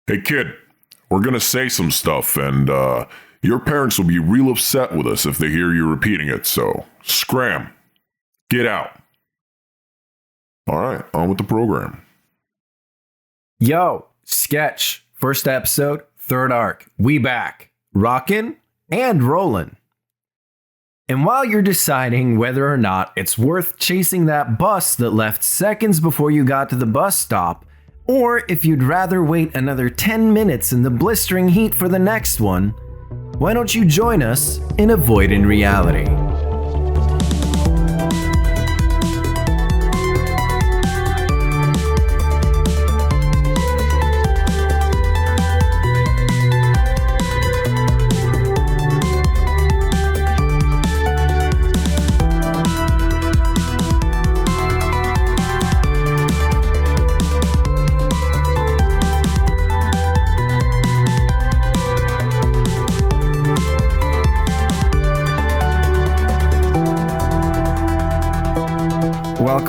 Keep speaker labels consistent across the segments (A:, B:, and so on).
A: Hey kid, we're gonna say some stuff and your parents will be real upset with us if they hear you repeating it, so scram. Get out. Alright, on with the program.
B: Yo, sketch. First episode, third arc. We back. Rockin' and rollin'. And while you're deciding whether or not it's worth chasing that bus that left seconds before you got to the bus stop, or if you'd rather wait another 10 minutes in the blistering heat for the next one, why don't you join us in Avoiding Reality?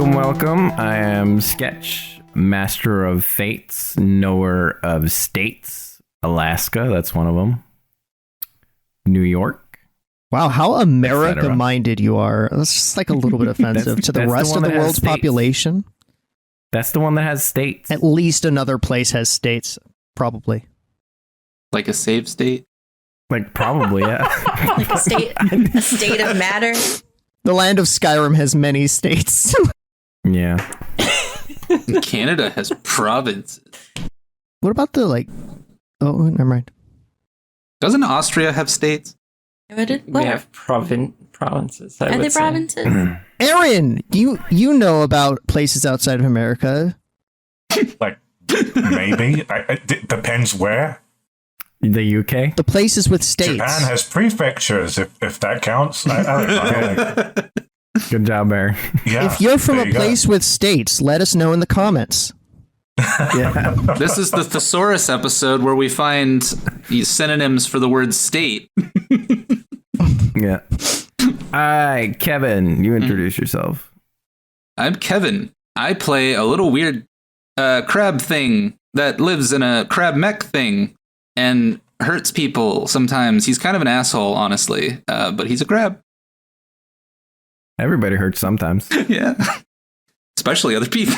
B: Welcome. I am Sketch, Master of Fates, Knower of States. Alaska, that's one of them. New York.
C: Wow, how America-minded you are. That's just like a little bit offensive to the rest of the world's population.
B: That's the one that has states.
C: At least another place has states, probably.
D: Like a save state?
B: Like, probably, yeah.
E: Like a state of matter.
C: The land of Skyrim has many states.
B: Yeah.
D: Canada has provinces.
C: What about the, oh, never mind.
D: Doesn't Austria have states?
F: We have provinces.
E: Are they provinces?
C: Aaron, you know about places outside of America.
G: Like, maybe. It depends where.
B: The UK?
C: The places with states.
G: Japan has prefectures, if that counts. I don't know.
B: Good job, Bear.
G: Yeah,
C: if you're from a place with states, let us know in the comments.
B: Yeah.
D: This is the thesaurus episode where we find these synonyms for the word state.
B: Yeah. Hi, Kevin. You introduce yourself.
D: I'm Kevin. I play a little weird crab thing that lives in a crab mech thing and hurts people sometimes. He's kind of an asshole, honestly, but he's a crab.
B: Everybody hurts sometimes.
D: Yeah. Especially other people.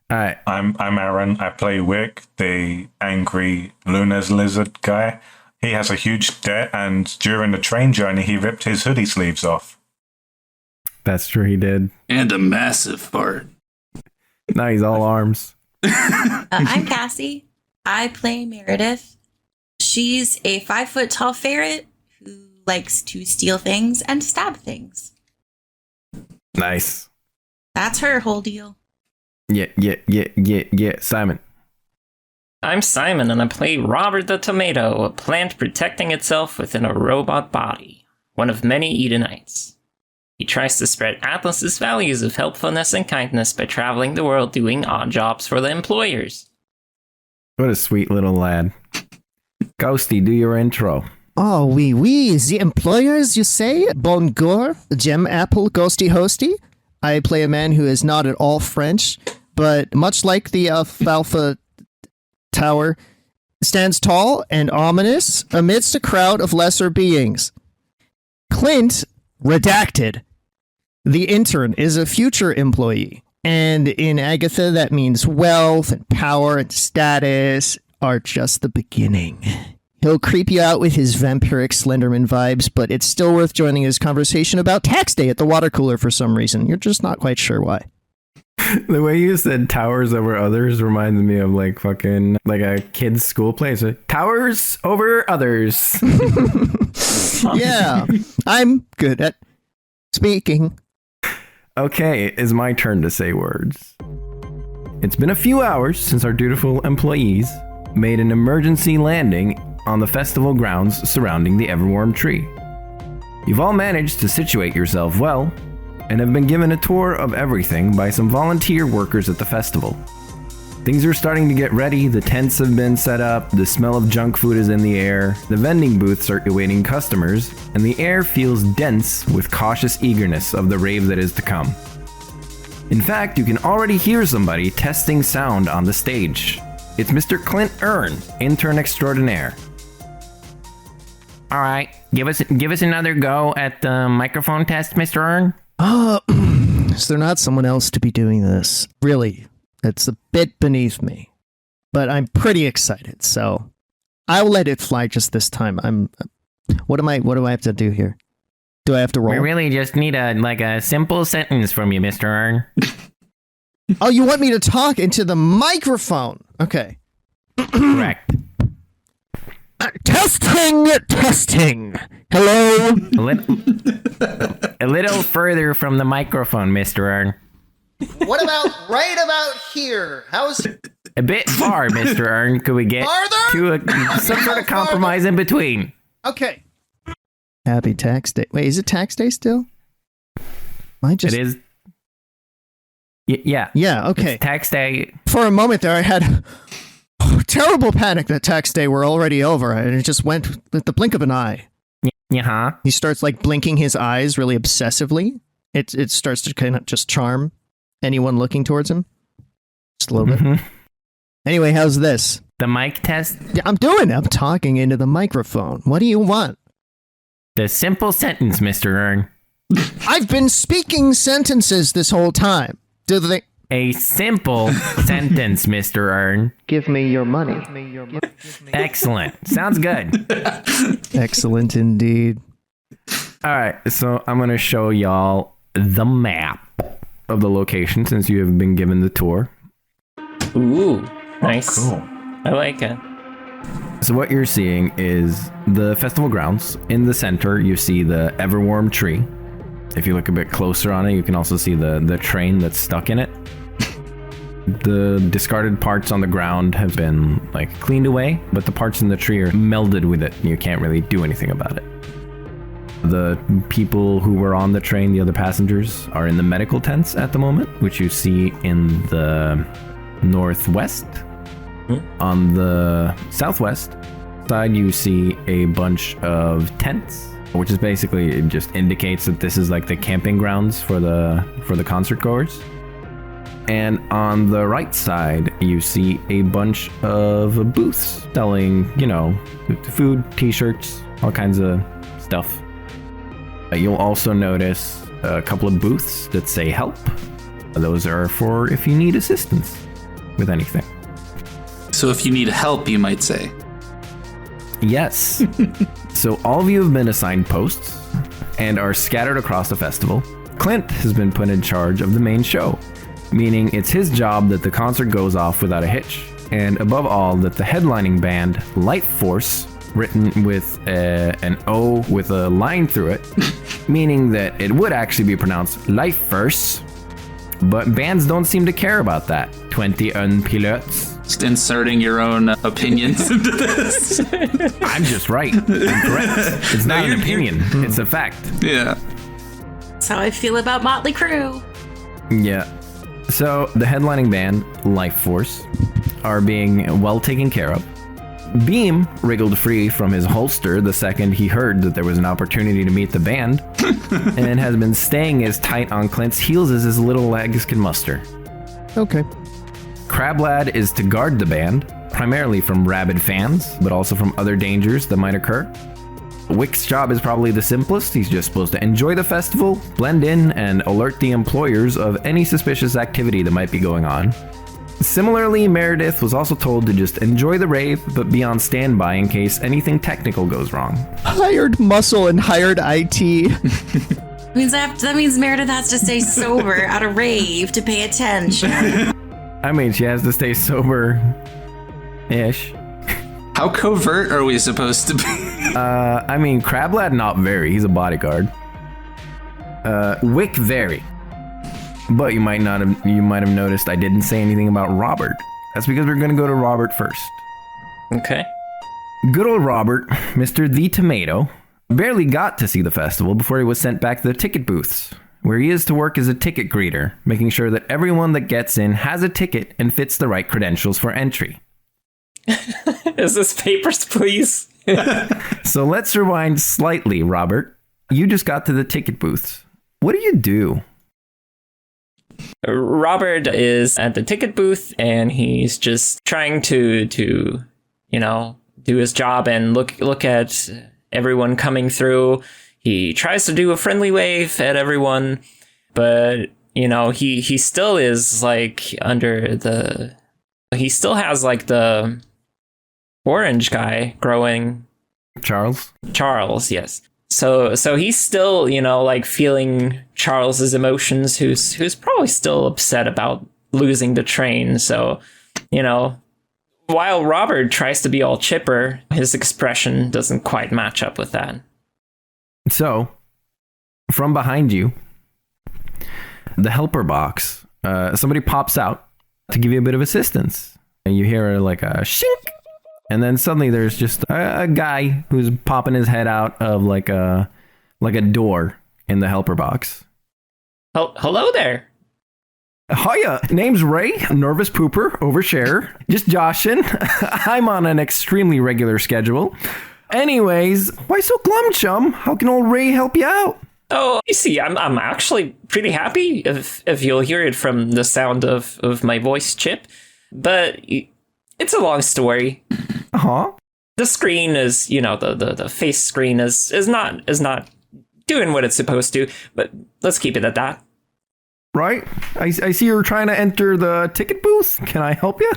B: All right.
G: I'm Aaron. I play Wick, the angry lunar lizard guy. He has a huge debt, and during the train journey, he ripped his hoodie sleeves off.
B: That's true, he did.
D: And a massive fart.
B: Now he's all arms.
E: I'm Cassie. I play Meredith. She's a 5-foot-tall ferret who likes to steal things and stab things.
B: Nice.
E: That's her whole deal.
B: Yeah. Simon.
F: I'm Simon, and I play Robert the Tomato, a plant protecting itself within a robot body, one of many Edenites. He tries to spread Atlas's values of helpfulness and kindness by traveling the world doing odd jobs for the employers.
B: What a sweet little lad. Ghosty, do your intro.
C: Oh, oui. The employers, you say? Bonjour, Gem Apple Ghosty Hosty. I play a man who is not at all French, but much like the Alpha Tower, stands tall and ominous amidst a crowd of lesser beings. Clint, redacted. The intern is a future employee, and in Agatha that means wealth and power and status are just the beginning. He'll creep you out with his vampiric Slenderman vibes, but it's still worth joining his conversation about Tax Day at the water cooler for some reason. You're just not quite sure why.
B: The way you said towers over others reminds me of like a kid's school play. So, towers over others.
C: Yeah, I'm good at speaking.
B: Okay, it's my turn to say words. It's been a few hours since our dutiful employees made an emergency landing on the festival grounds surrounding the Everwarm tree. You've all managed to situate yourself well, and have been given a tour of everything by some volunteer workers at the festival. Things are starting to get ready, the tents have been set up, the smell of junk food is in the air, the vending booths are awaiting customers, and the air feels dense with cautious eagerness of the rave that is to come. In fact, you can already hear somebody testing sound on the stage. It's Mr. Clint Earn, intern extraordinaire. All right, give us another go at the microphone test, Mr. Earn.
C: Is there not someone else to be doing this? Really, it's a bit beneath me, but I'm pretty excited, so I'll let it fly just this time. What do I have to do here? Do I have to roll?
B: We really just need a simple sentence from you, Mr. Earn.
C: Oh, you want me to talk into the microphone? Okay.
B: Correct.
C: Testing. Hello.
B: A little further from the microphone, Mr. Earn.
C: What about right about here? How's
B: A bit far, Mr. Earn. Could we get
C: farther?
B: to some sort of compromise in between?
C: Okay. Happy Tax Day. Wait, is it Tax Day still?
B: It is. Yeah.
C: Yeah, okay.
B: It's Tax Day.
C: For a moment there, I had terrible panic that Tax Day were already over, and it just went with the blink of an eye.
B: Yeah.
C: He starts like blinking his eyes really obsessively. It starts to kind of just charm anyone looking towards him. Just a little bit. Anyway, how's this?
B: The mic test?
C: Yeah, I'm talking into the microphone. What do you want?
B: The simple sentence, Mr. Earn.
C: I've been speaking sentences this whole time.
B: A simple sentence, Mr. Earn.
C: Give me your money.
B: Excellent. Sounds good.
C: Excellent indeed.
B: All right, so I'm going to show y'all the map of the location since you have been given the tour.
F: Ooh, nice.
G: Cool.
F: I like it.
B: So what you're seeing is the festival grounds. In the center, you see the ever-warm tree. If you look a bit closer on it, you can also see the train that's stuck in it. The discarded parts on the ground have been cleaned away, but the parts in the tree are melded with it. And you can't really do anything about it. The people who were on the train, the other passengers, are in the medical tents at the moment, which you see in the northwest. On the southwest side, you see a bunch of tents, which is basically, it just indicates that this is like the camping grounds for the concert goers. And on the right side, you see a bunch of booths selling, food, t-shirts, all kinds of stuff. You'll also notice a couple of booths that say help. Those are for if you need assistance with anything.
D: So if you need help, you might say.
B: Yes. So all of you have been assigned posts and are scattered across the festival. Clint has been put in charge of the main show, meaning it's his job that the concert goes off without a hitch, and above all, that the headlining band, Lifeførce, written with an O with a line through it, meaning that it would actually be pronounced Lifeførce, but bands don't seem to care about that. 21 pilotes.
D: Just inserting your own opinions into this.
B: I'm just right. I'm correct. It's not an opinion. It's a fact.
D: Yeah.
E: That's how I feel about Motley Crue.
B: Yeah. So the headlining band, Lifeførce, are being well taken care of. Beam wriggled free from his holster the second he heard that there was an opportunity to meet the band, and has been staying as tight on Clint's heels as his little legs can muster.
C: Okay.
B: Crablad is to guard the band, primarily from rabid fans, but also from other dangers that might occur. Wick's job is probably the simplest. He's just supposed to enjoy the festival, blend in, and alert the employers of any suspicious activity that might be going on. Similarly, Meredith was also told to just enjoy the rave, but be on standby in case anything technical goes wrong.
C: Hired muscle and hired IT.
E: That means Meredith has to stay sober at a rave to pay attention.
B: I mean, she has to stay sober-ish.
D: How covert are we supposed to be?
B: Crablad not very. He's a bodyguard. Wick very. But you might have noticed I didn't say anything about Robert. That's because we're gonna go to Robert first.
F: Okay.
B: Good old Robert, Mr. The Tomato, barely got to see the festival before he was sent back to the ticket booths, where he is to work as a ticket greeter, making sure that everyone that gets in has a ticket and fits the right credentials for entry.
F: Is this Papers, Please?
B: So let's rewind slightly, Robert. You just got to the ticket booths. What do you do?
F: Robert is at the ticket booth, and he's just trying to do his job and look at everyone coming through. He tries to do a friendly wave at everyone, but he still is like he still has like the orange guy growing. Charles, yes. So he's still, like feeling Charles's emotions, who's probably still upset about losing the train. So, while Robert tries to be all chipper, his expression doesn't quite match up with that.
B: So, from behind you, the helper box, somebody pops out to give you a bit of assistance. And you hear like a shink. And then suddenly there's just a guy who's popping his head out of like a door in the helper box.
F: Oh, hello there.
B: Hiya, name's Ray, nervous pooper, overshare, just joshing. I'm on an extremely regular schedule. Anyways, why so glum, chum? How can old Ray help you out?
F: Oh, you see, I'm actually pretty happy if you'll hear it from the sound of my voice chip. But it's a long story.
B: Uh-huh.
F: The screen is, the face screen is not doing what it's supposed to, but let's keep it at that.
B: Right. I see you're trying to enter the ticket booth. Can I help you?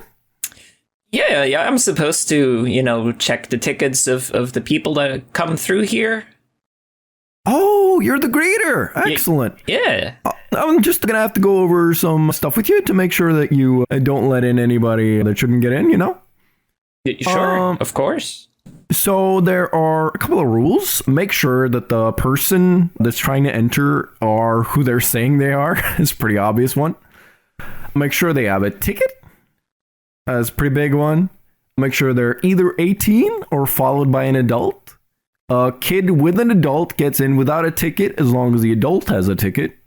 F: Yeah, I'm supposed to, check the tickets of the people that come through here.
B: Oh, you're the greeter. Excellent.
F: Yeah.
B: I'm just going to have to go over some stuff with you to make sure that you don't let in anybody that shouldn't get in,
F: Sure, of course.
B: So there are a couple of rules. Make sure that the person that's trying to enter are who they're saying they are. It's a pretty obvious one. Make sure they have a ticket. That's a pretty big one. Make sure they're either 18 or followed by an adult. A kid with an adult gets in without a ticket as long as the adult has a ticket.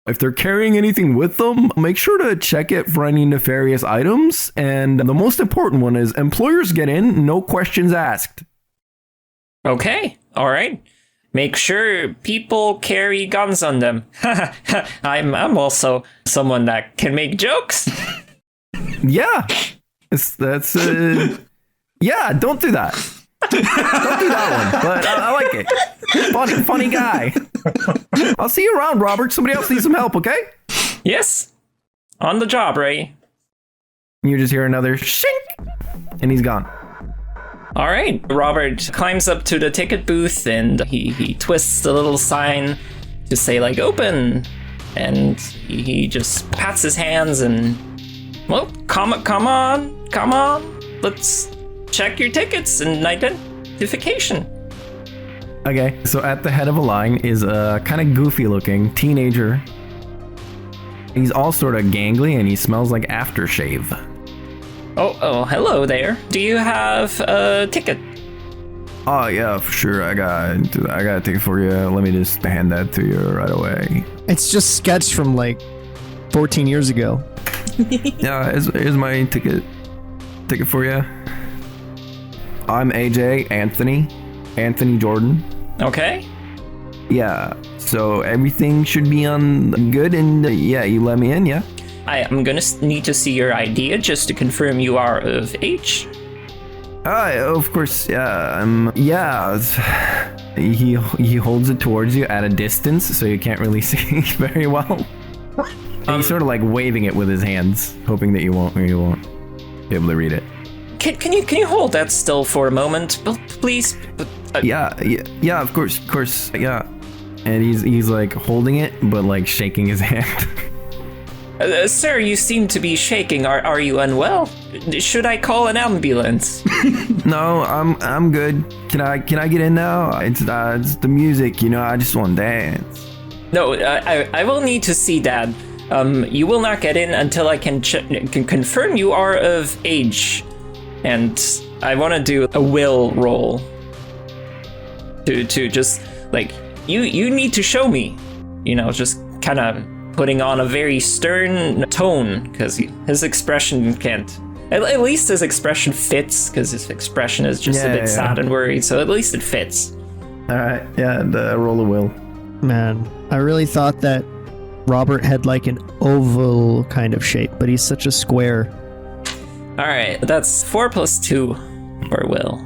B: If they're carrying anything with them, make sure to check it for any nefarious items. And the most important one is employers get in, no questions asked.
F: Okay, all right. Make sure people carry guns on them. I'm also someone that can make jokes.
B: Yeah, yeah, don't do that. Don't do that one, but I like it. Funny guy. I'll see you around, Robert. Somebody else needs some help, okay?
F: Yes. On the job, Ray.
B: You just hear another shink, and he's gone.
F: All right. Robert climbs up to the ticket booth, and he twists the little sign to say, like, open. And he just pats his hands and, well, come on. Let's check your tickets and identification.
B: Okay, so at the head of a line is a kind of goofy looking teenager. He's all sort of gangly and he smells like aftershave.
F: Oh, hello there. Do you have a ticket?
B: Oh yeah, for sure. I got a ticket for you. Let me just hand that to you right away.
C: It's just sketched from like 14 years ago.
B: Yeah, here's my ticket for you. I'm AJ Anthony Jordan.
F: Okay.
B: Yeah, so everything should be on good, and yeah, you let me in, yeah?
F: I am gonna need to see your ID just to confirm you are of age.
B: Of course, yeah. He holds it towards you at a distance, so you can't really see very well. And he's sort of like waving it with his hands, hoping that you won't be able to read it.
F: Can you hold that still for a moment, please?
B: Yeah, of course, yeah. And he's like holding it, but like shaking his hand.
F: Sir, you seem to be shaking. Are you unwell? Should I call an ambulance?
B: No, I'm good. Can I get in now? It's the music, I just want to dance.
F: No, I will need to see Dad. You will not get in until I can confirm you are of age. And I want to do a will roll to just like you need to show me, just kind of putting on a very stern tone because his expression can't. At least his expression fits because his expression is just a bit sad and worried. So at least it fits.
B: All right, yeah, and roll a will.
C: Man, I really thought that Robert had like an oval kind of shape, but he's such a square.
F: All right, that's 4 + 2 for Will.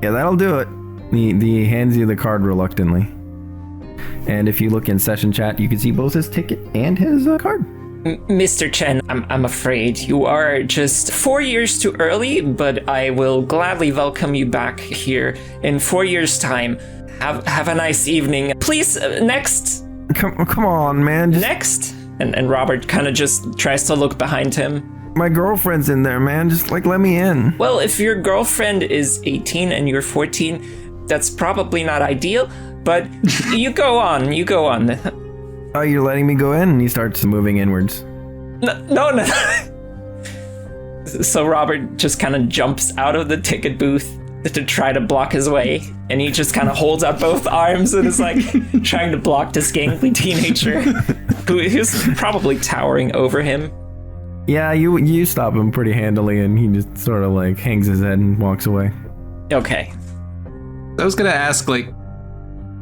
B: Yeah, that'll do it. He hands you the card reluctantly. And if you look in session chat, you can see both his ticket and his card.
F: Mr. Chen, I'm afraid you are just 4 years too early, but I will gladly welcome you back here in 4 years' time. Have a nice evening. Please, next.
B: Come on, man.
F: Next. And Robert kind of just tries to look behind him.
B: My girlfriend's in there, man. Just let me in.
F: Well, if your girlfriend is 18 and you're 14, that's probably not ideal, but you go on.
B: Oh, you're letting me go in? And he starts moving inwards.
F: No. So Robert just kind of jumps out of the ticket booth to try to block his way, and he just kind of holds out both arms and is like trying to block this gangly teenager who's probably towering over him.
B: Yeah, you stop him pretty handily, and he just sort of like hangs his head and walks away.
F: Okay.
D: I was gonna ask, like,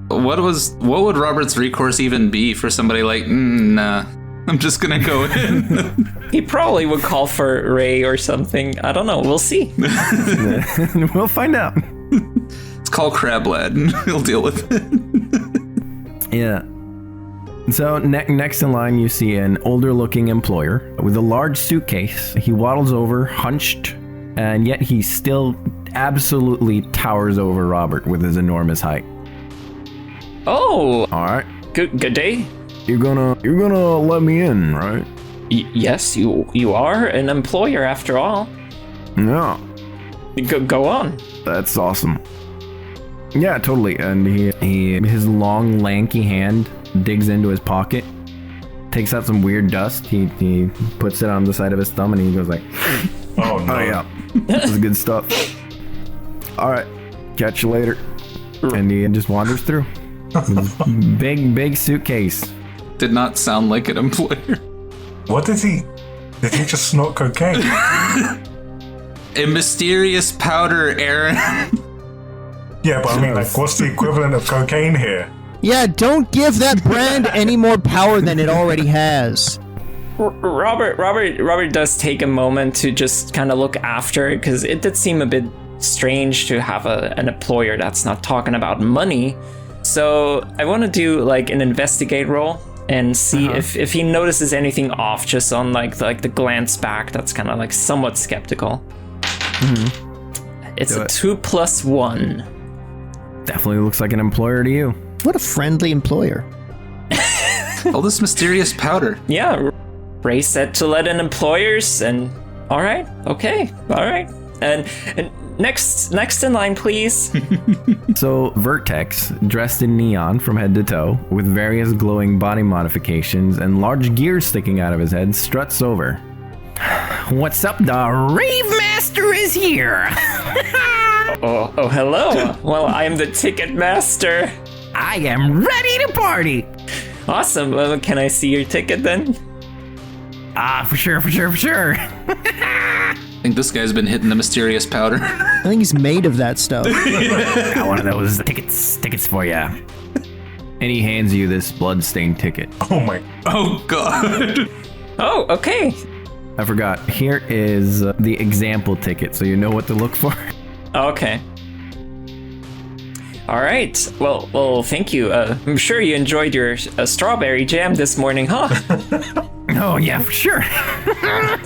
D: what would Robert's recourse even be for somebody like, nah, I'm just gonna go in?
F: He probably would call for Ray or something. I don't know. We'll see.
B: We'll find out.
D: Let's call Crablad. He'll deal with it.
B: Yeah. So next in line, you see an older-looking employer with a large suitcase. He waddles over, hunched, and yet he still absolutely towers over Robert with his enormous height.
F: Oh,
B: All right,
F: good day.
B: you're gonna let me in, right?
F: Yes, you are an employer after all.
B: Yeah,
F: Go on.
B: that's awesome. Yeah, totally. And his long, lanky hand digs into his pocket, takes out some weird dust. He puts it on the side of his thumb, and he goes like,
G: Oh no.
B: "Oh yeah, this is good stuff." All right, catch you later. And he just wanders through. Big suitcase.
D: Did not sound like an employer.
G: What did he just snort cocaine?
D: A mysterious powder, Aaron.
G: Yeah, but I mean, like, what's the equivalent of cocaine here?
C: Yeah, don't give that brand any more power than it already has.
F: Robert does take a moment to just kind of look after it, because it did seem a bit strange to have an employer that's not talking about money. So I want to do like an investigate roll and see if he notices anything off, just on like the glance back. That's kind of like somewhat skeptical. It's a 2 + 1.
B: Definitely looks like an employer to you.
C: What a friendly employer.
D: All this mysterious powder.
F: Yeah, Ray said to let in employers, and all right, and next in line, please.
B: So Vertex, dressed in neon from head to toe, with various glowing body modifications and large gears sticking out of his head, struts over. What's up? The Rave Master is here.
F: Oh, hello. Well, I'm the ticket master.
B: I am ready to party.
F: Awesome. Well, can I see your ticket then?
B: For sure.
D: I think this guy's been hitting the mysterious powder.
C: I think he's made of that stuff.
B: Got one of those tickets for ya. And he hands you this blood-stained ticket.
G: Oh my.
D: Oh, God.
F: Oh, okay.
B: I forgot. Here is the example ticket, so you know what to look for.
F: Okay. All right. Well, thank you. I'm sure you enjoyed your strawberry jam this morning, huh?
B: Oh, yeah, for sure.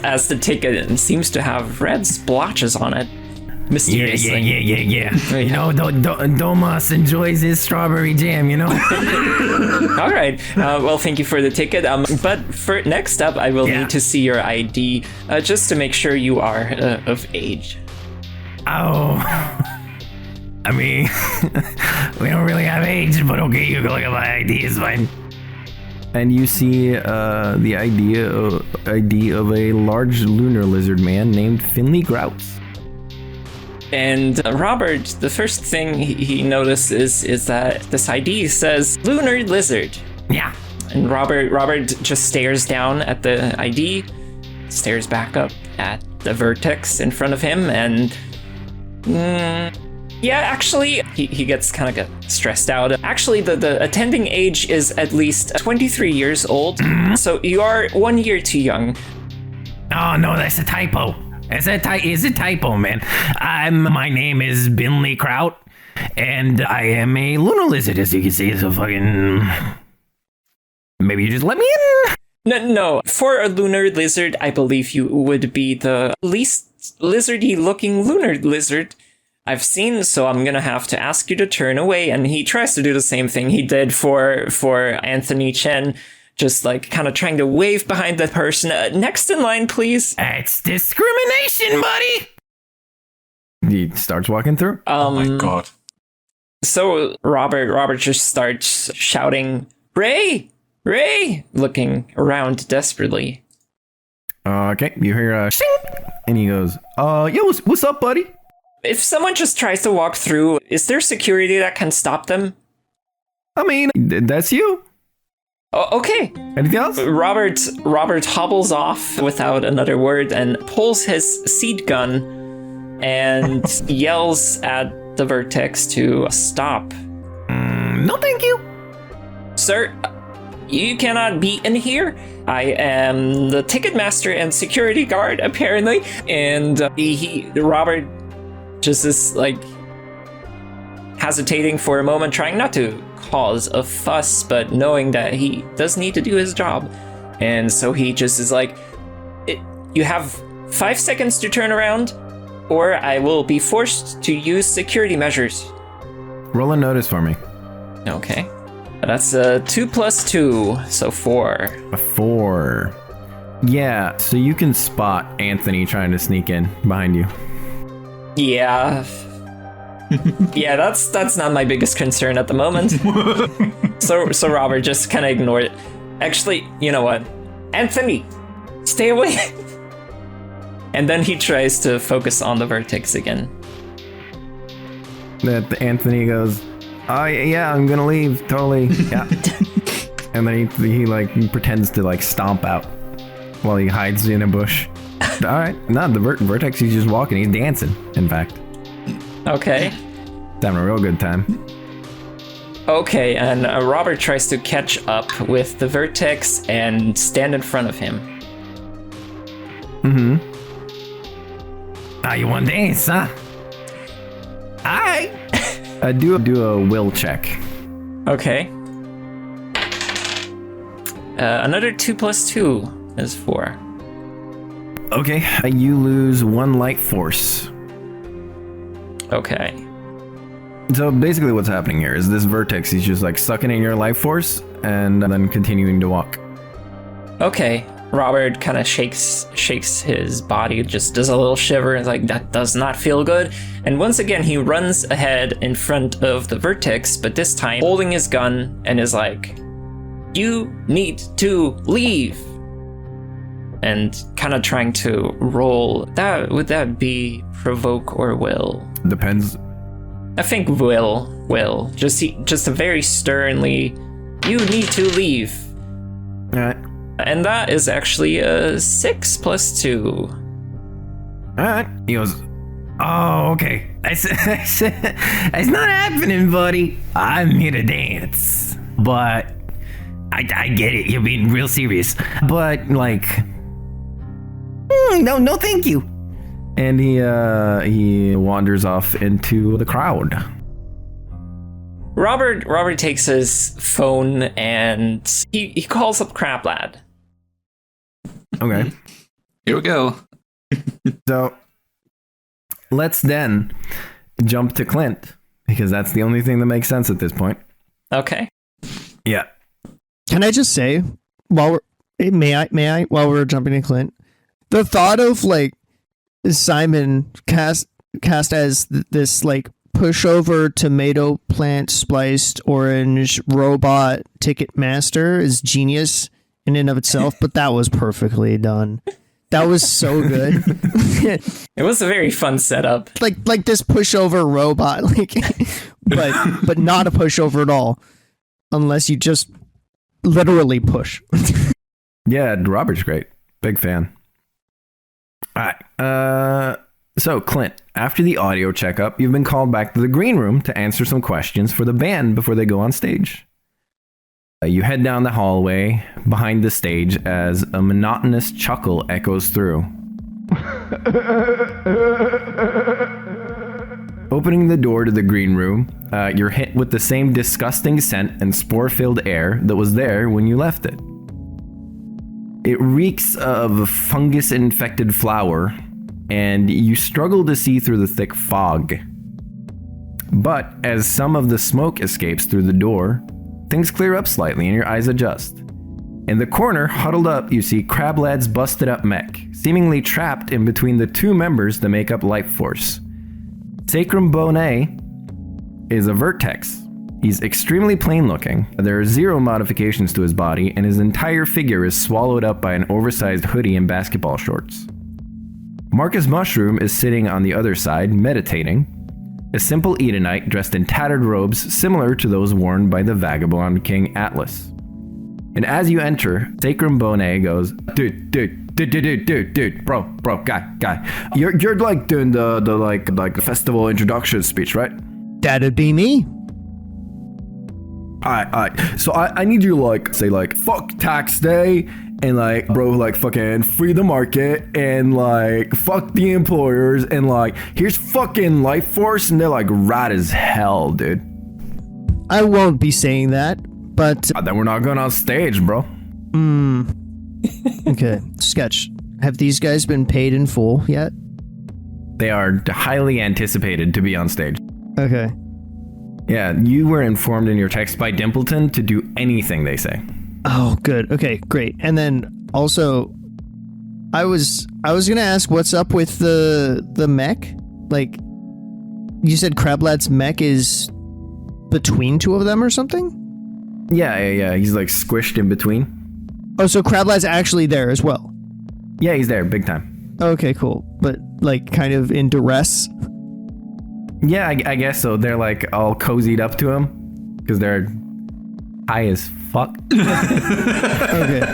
F: As the ticket seems to have red splotches on it. Mysteriously.
B: Yeah. You know, Domas enjoys his strawberry jam, you know?
F: All right. Well, thank you for the ticket. But for next up, I will need to see your ID, just to make sure you are of age.
B: Oh. I mean, we don't really have age, but okay, you can look at my ID, it's fine. And you see the ID of a large lunar lizard man named Finley Grouts.
F: And Robert, the first thing he notices is that this ID says lunar lizard.
B: Yeah.
F: And Robert just stares down at the ID, stares back up at the vertex in front of him, and yeah, actually, he gets kind of get stressed out. Actually, the attending age is at least 23 years old, so you are 1 year too young.
B: Oh no, that's a typo. It's a typo, man. My name is Binley Kraut, and I am a lunar lizard, as you can see. So fucking... Maybe you just let me in?
F: No. For a lunar lizard, I believe you would be the least lizardy-looking lunar lizard I've seen, so I'm gonna have to ask you to turn away. And he tries to do the same thing he did for Anthony Chen, just like kind of trying to wave behind that person. Next in line, please.
B: It's discrimination, buddy. He starts walking through.
G: Oh my god.
F: So Robert just starts shouting, Ray! Looking around desperately.
B: Okay, you hear a shing, and he goes, yo, what's up, buddy?
F: If someone just tries to walk through, is there security that can stop them?
B: I mean, that's you.
F: Oh, okay.
B: Anything else?
F: Robert hobbles off without another word and pulls his seed gun and yells at the Vertex to stop.
B: No, thank you.
F: Sir, you cannot be in here. I am the ticket master and security guard, apparently. And Robert just is like hesitating for a moment, trying not to cause a fuss, but knowing that he does need to do his job. And so he just is like, you have 5 seconds to turn around, or I will be forced to use security measures.
B: Roll a notice for me.
F: Okay. That's a 2 + 2, so 4.
B: A 4. Yeah, so you can spot Anthony trying to sneak in behind you.
F: Yeah. Yeah, that's not my biggest concern at the moment. So Robert just kind of ignored it. Actually, you know what? Anthony, stay away. And then he tries to focus on the Vertex again.
B: That Anthony goes, yeah, I'm gonna leave, totally. Yeah. And then he like pretends to like stomp out while he hides in a bush. All right, no, the Vertex, he's just walking, he's dancing, in fact.
F: Okay.
B: He's having a real good time.
F: Okay, and Robert tries to catch up with the Vertex and stand in front of him.
B: Mm-hmm. You want to dance, huh? Alright. Do a will check.
F: Okay. Another 2 + 2 is 4.
B: Okay, you lose 1 life force.
F: Okay.
B: So basically what's happening here is this Vertex, he's just like sucking in your life force and then continuing to walk.
F: Okay. Robert kind of shakes his body, just does a little shiver, and is like, that does not feel good. And once again, he runs ahead in front of the Vertex, but this time holding his gun and is like, you need to leave. And kind of trying to roll. Would that be provoke or will?
B: Depends.
F: I think will. Just a very sternly, you need to leave.
B: Alright.
F: And that is actually a 6 + 2.
B: Alright. He goes, oh, okay. It's not happening, buddy. I'm here to dance. But I get it. You're being real serious. But, like, no, thank you. And he wanders off into the crowd.
F: Robert takes his phone and he calls up Crablad.
B: Okay.
D: Here we go.
B: So let's then jump to Clint, because that's the only thing that makes sense at this point.
F: Okay.
B: Yeah.
C: Can I just say, while we're jumping to Clint, the thought of like Simon cast as this like pushover tomato plant spliced orange robot ticket master is genius in and of itself, but that was perfectly done. That was so good.
F: It was a very fun setup.
C: like this pushover robot, like, but not a pushover at all, unless you just literally push.
B: Yeah, Robert's great. Big fan. All right. So, Clint, after the audio checkup, you've been called back to the green room to answer some questions for the band before they go on stage. You head down the hallway behind the stage as a monotonous chuckle echoes through. Opening the door to the green room, you're hit with the same disgusting scent and spore-filled air that was there when you left it. It reeks of fungus-infected flour, and you struggle to see through the thick fog. But as some of the smoke escapes through the door, things clear up slightly and your eyes adjust. In the corner, huddled up, you see Crablad's busted-up mech, seemingly trapped in between the two members that make up Lifeførce. Sacrum Bonet is a Vertex. He's extremely plain-looking. There are 0 modifications to his body, and his entire figure is swallowed up by an oversized hoodie and basketball shorts. Marcus Mushroom is sitting on the other side, meditating. A simple Edenite dressed in tattered robes similar to those worn by the vagabond King Atlas. And as you enter, Sacrum Bonet goes, dude, bro, guy. You're like doing the festival introduction speech, right?
C: That'd be me.
B: Alright. So I need you to like say like fuck tax day and like bro like fucking free the market and like fuck the employers and like here's fucking Lifeførce, and they're like rad as hell, dude.
C: I won't be saying that, but
B: Then we're not going on stage, bro.
C: Okay. Sketch. Have these guys been paid in full yet?
B: They are highly anticipated to be on stage.
C: Okay.
B: Yeah, you were informed in your text by Dimpleton to do anything they say.
C: Oh, good. Okay, great. And then also, I was gonna ask what's up with the mech. Like, you said Crablad's mech is between two of them or something?
B: Yeah. He's like squished in between.
C: Oh, so Crablad's actually there as well.
B: Yeah, he's there, big time.
C: Okay, cool. But like, kind of in duress.
B: Yeah, I guess so. They're like all cozied up to him because they're high as fuck.
C: Okay.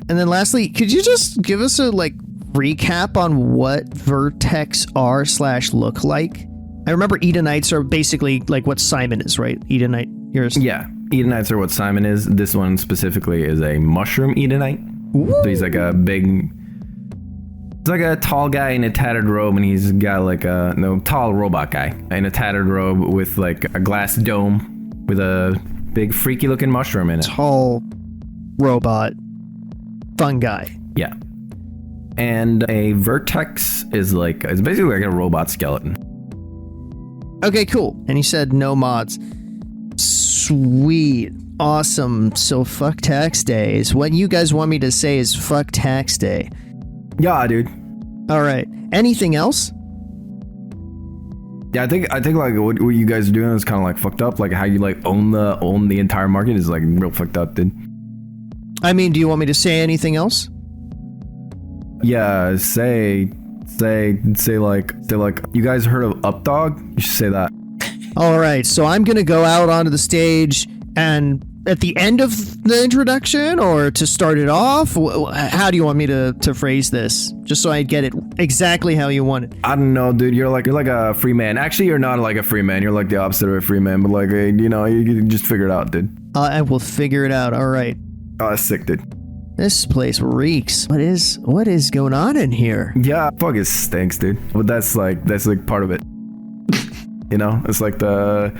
C: And then lastly, could you just give us a like recap on what Vertex are / look like? I remember Edenites are basically like what Simon is, right? Edenite, yours.
B: Yeah, Edenites are what Simon is. This one specifically is a mushroom Edenite. So he's like a big... It's like a tall guy in a tattered robe, and he's got like a tall robot guy in a tattered robe with like a glass dome with a big freaky looking mushroom in it.
C: Tall robot fun guy.
B: Yeah. And a Vertex is like, it's basically like a robot skeleton.
C: Okay, cool. And he said no mods. Sweet. Awesome. So fuck tax days. What you guys want me to say is fuck tax day.
B: Yeah, dude.
C: All right. Anything else?
B: Yeah, I think like what you guys are doing is kind of like fucked up. Like how you like own the entire market is like real fucked up, dude.
C: I mean, do you want me to say anything else?
B: Yeah, say like you guys heard of Updog? You should say that.
C: All right. So I'm going to go out onto the stage and at the end of the introduction or to start it off? How do you want me to phrase this? Just so I get it exactly how you want it.
B: I don't know, dude. You're like a free man. Actually, you're not like a free man. You're like the opposite of a free man. But like, you know, you just figure it out, dude.
C: I will figure it out. All right.
B: Oh, that's sick, dude.
C: This place reeks. What is going on in here?
B: Yeah, fuck, it stinks, dude. But that's like part of it. You know, it's like a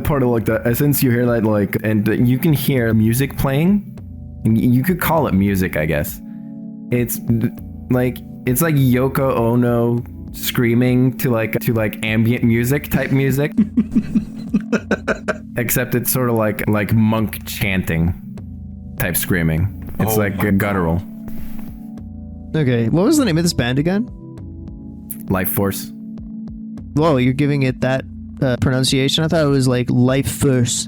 B: part of like the essence. You hear that like, and you can hear music playing. You could call it music, I guess. It's like Yoko Ono screaming to like ambient music type music. Except it's sort of like monk chanting type screaming. It's like a guttural.
C: Okay, what was the name of this band again?
B: Lifeførce.
C: Whoa, you're giving it that pronunciation? I thought it was like Lifeførce.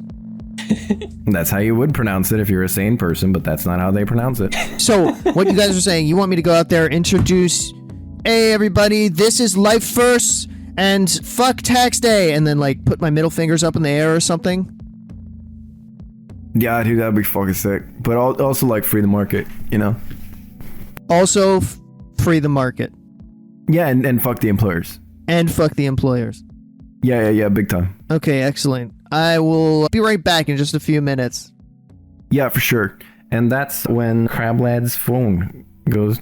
B: That's how you would pronounce it if you're a sane person, but that's not how they pronounce it.
C: So, what you guys are saying, you want me to go out there, introduce, hey everybody, this is Lifeførce, and fuck tax day, and then like put my middle fingers up in the air or something?
B: Yeah, dude, that'd be fucking sick. But also like free the market, you know?
C: Also, free the market.
B: Yeah, and fuck the employers.
C: And fuck the employers.
B: Yeah, big time.
C: Okay, excellent. I will be right back in just a few minutes.
B: Yeah, for sure. And that's when Crablad's phone goes,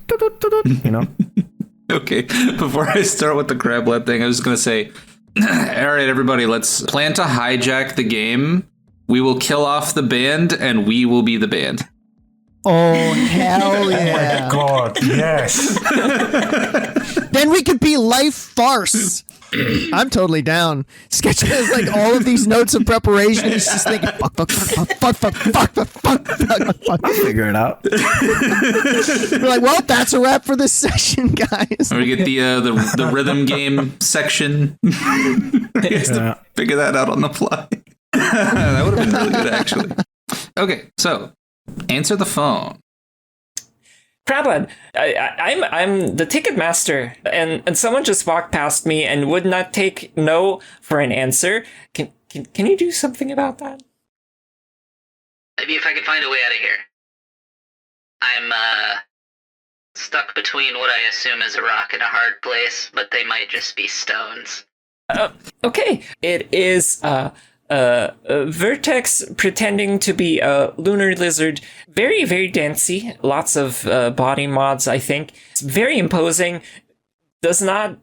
B: you know?
D: Okay, before I start with the Crablad thing, I was just going to say, all right, everybody, let's plan to hijack the game. We will kill off the band, and we will be the band.
C: Oh, hell yeah.
G: God, yes.
C: Then we could be Lifeførce. I'm totally down. Sketch has like all of these notes of preparation. He's just thinking, fuck.
B: I'll figure it out.
C: We're like, well, that's a wrap for this session, guys.
D: Or we get the rhythm game section. I guess to figure that out on the fly. That would have been really good, actually. Okay, so answer the phone.
F: Crablad, I'm the ticket master, and someone just walked past me and would not take no for an answer. Can you do something about that?
H: Maybe if I can find a way out of here. I'm stuck between what I assume is a rock and a hard place, but they might just be stones.
F: Okay, it is Vertex pretending to be a lunar lizard. Very, very dancey. Lots of body mods, I think. It's very imposing. Does not...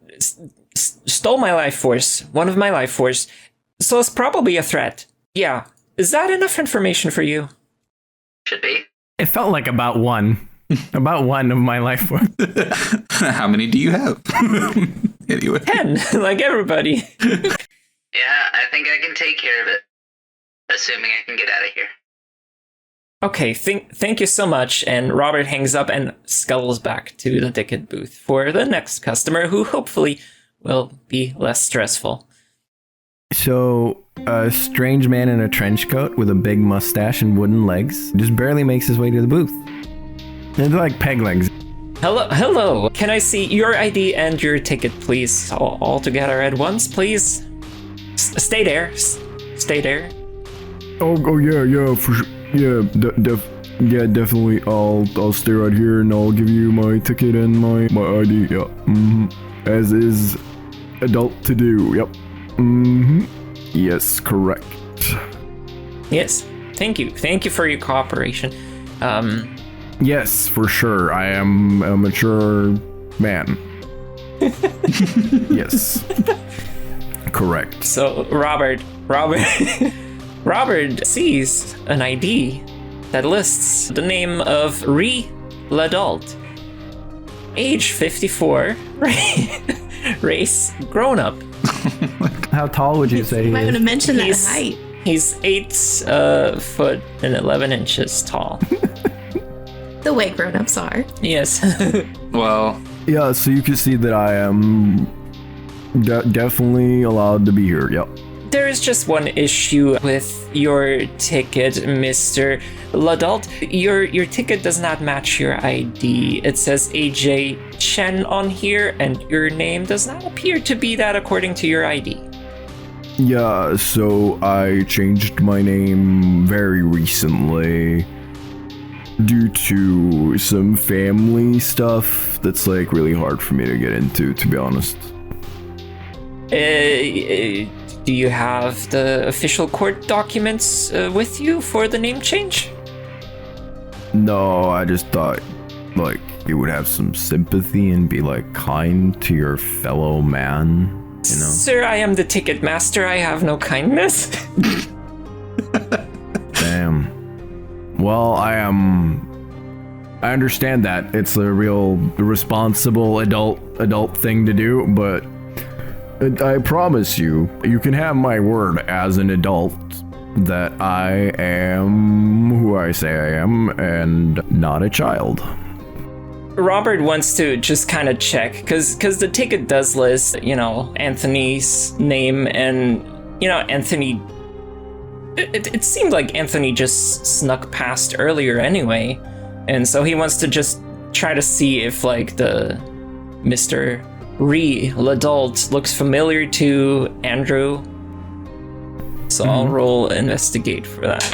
F: stole my life force. One of my life force. So it's probably a threat. Yeah. Is that enough information for you?
H: Should be.
B: It felt like about one. About one of my life force.
D: How many do you have? Anyway.
F: 10, like everybody.
H: Yeah, I think I can take care of it. Assuming I can get out of here.
F: Okay, thank you so much. And Robert hangs up and scuttles back to the ticket booth for the next customer, who hopefully will be less stressful.
B: So, a strange man in a trench coat with a big mustache and wooden legs just barely makes his way to the booth. They're like peg legs.
F: Hello. Can I see your ID and your ticket, please? All together at once, please? Stay there. Stay there.
B: Oh yeah, for sure. Yeah, definitely. I'll stay right here and I'll give you my ticket and my ID. Yeah. As is adult to do. Yep. Yes, correct.
F: Yes. Thank you. Thank you for your cooperation.
B: Yes, for sure. I am a mature man. Yes. Correct.
F: So Robert sees an ID that lists the name of L'Adult, age 54, race grown up.
B: How tall would you say
E: You might
B: he
E: want
B: is?
E: to mention that height.
F: He's 8 foot and 11 inches tall.
E: The way grown-ups are.
F: Yes.
D: Well,
B: Yeah, so you can see that I am definitely allowed to be here. Yep.
F: There is just one issue with your ticket, Mr. L'Adult. Your ticket does not match your ID. It says AJ Chen on here, and your name does not appear to be that according to your ID.
B: Yeah, so I changed my name very recently due to some family stuff that's like really hard for me to get into, to be honest.
F: Do you have the official court documents with you for the name change?
B: No, I just thought like you would have some sympathy and be like kind to your fellow man, you know?
F: Sir, I am the ticket master. I have no kindness.
B: Damn. Well, I understand that it's a real responsible adult thing to do, but I promise you can have my word as an adult that I am who I say I am and not a child.
F: Robert wants to just kind of check, because the ticket does list, Anthony's name, and, Anthony... It seemed like Anthony just snuck past earlier anyway, and so he wants to just try to see if, like, the Mr. L'Adult looks familiar to Andrew. So I'll roll investigate for that.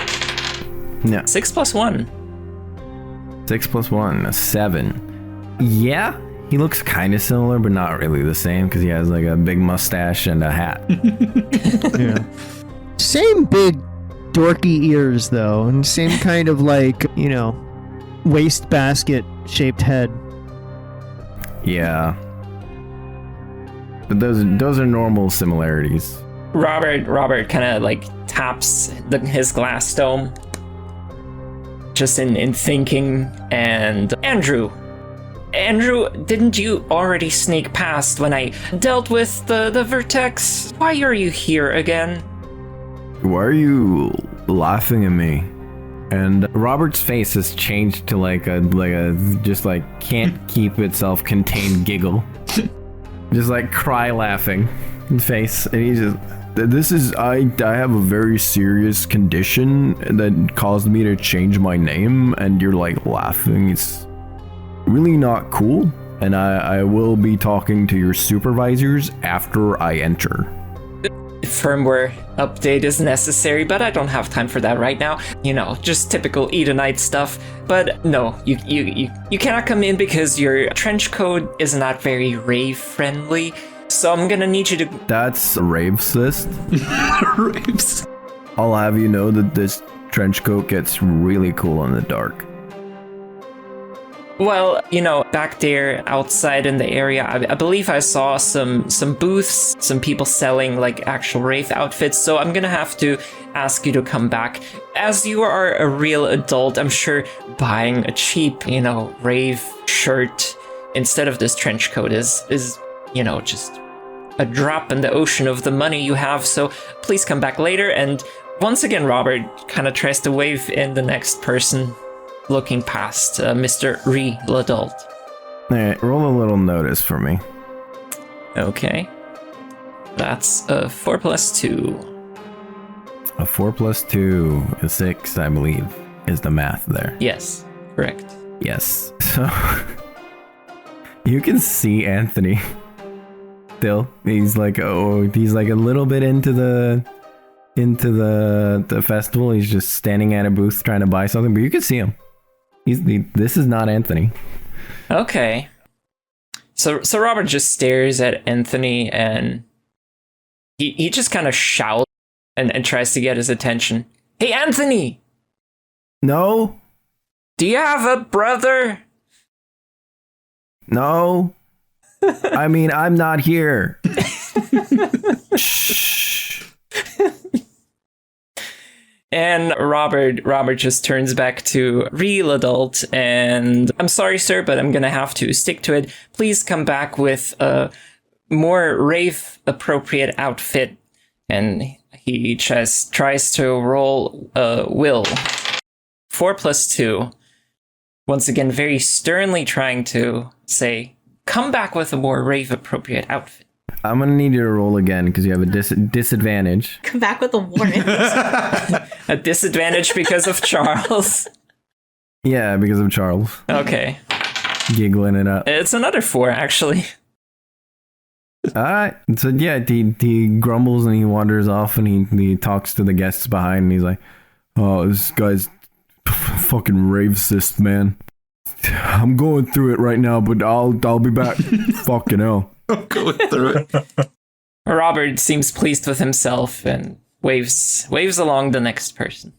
B: Yeah.
F: 6 + 1.
B: 6 + 1, 7. Yeah, He looks kind of similar, but not really the same because he has like a big mustache and a hat.
C: Yeah. Same big dorky ears though, and same kind of like, wastebasket shaped head.
B: Yeah. But those are normal similarities.
F: Robert kind of like taps his glass dome, just in thinking. And Andrew, didn't you already sneak past when I dealt with the Vertex? Why are you here again?
B: Why are you laughing at me? And Robert's face has changed to like a just like can't keep itself contained giggle. Just like cry laughing face. And he's just, I have a very serious condition that caused me to change my name, and you're like laughing. It's really not cool. And I will be talking to your supervisors after I enter.
F: Firmware update is necessary, but I don't have time for that right now. Just typical Edenite stuff. But no, you cannot come in because your trench coat is not very rave friendly. So I'm gonna need you to.
B: That's racist.
D: Raves.
B: I'll have you know that this trench coat gets really cool in the dark.
F: Well, back there outside in the area, I believe I saw some booths, some people selling like actual rave outfits. So I'm gonna have to ask you to come back. As you are a real adult, I'm sure buying a cheap, rave shirt instead of this trench coat is just a drop in the ocean of the money you have. So please come back later. And once again, Robert kind of tries to wave in the next person, looking past Mr. Real Adult.
B: Alright, roll a little notice for me.
F: Okay. That's a 4 + 2.
B: A 4 + 2 is 6, I believe, is the math there.
F: Yes, correct.
B: Yes. So you can see Anthony. Still, he's like a little bit into the festival. He's just standing at a booth trying to buy something, but you can see him. This is not Anthony.
F: Okay. So Robert just stares at Anthony, and he just kind of shouts and tries to get his attention. Hey, Anthony!
B: No.
F: Do you have a brother?
B: No. I mean, I'm not here. Shh.
F: And Robert just turns back to Real Adult, and I'm sorry, sir, but I'm gonna have to stick to it. Please come back with a more rave-appropriate outfit. And he just tries to roll will. 4 + 2. Once again, very sternly trying to say, come back with a more rave-appropriate outfit.
B: I'm gonna need you to roll again because you have a disadvantage.
E: Come back with a warrant.
F: A disadvantage because of Charles.
B: Yeah, because of Charles.
F: Okay.
B: Giggling it up.
F: It's another 4, actually.
B: Alright. So yeah, he grumbles and he wanders off and he talks to the guests behind and he's like, oh, this guy's fucking racist, man. I'm going through it right now, but I'll be back. Fucking hell.
D: I'm going through it.
F: Robert seems pleased with himself and waves along the next person.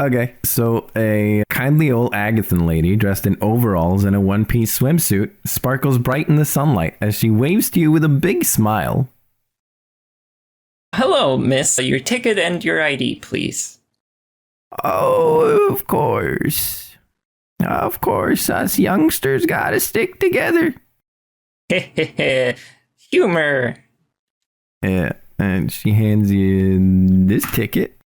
B: Okay, so a kindly old Agathan lady dressed in overalls and a one-piece swimsuit sparkles bright in the sunlight as she waves to you with a big smile.
F: Hello, miss. Your ticket and your ID, please.
B: Oh, of course. Of course, us youngsters gotta stick together.
F: Humor.
B: Yeah, and she hands you this ticket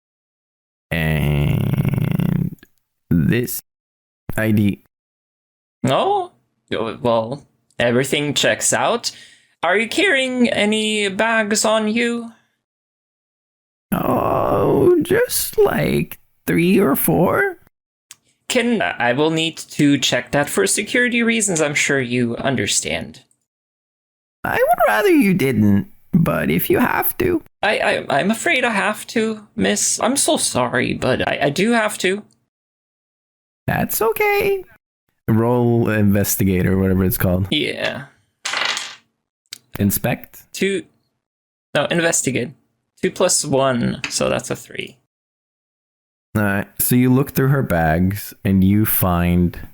B: and this ID.
F: Oh, well, everything checks out. Are you carrying any bags on you?
B: Oh, just like 3 or 4.
F: I will need to check that for security reasons. I'm sure you understand.
B: I would rather you didn't, but if you have to.
F: I'm afraid I have to, miss. I'm so sorry, but I do have to.
B: That's okay. Roll investigate or whatever it's called.
F: Yeah.
B: Inspect?
F: Investigate. 2 + 1, so that's a 3.
B: Alright, so you look through her bags and you find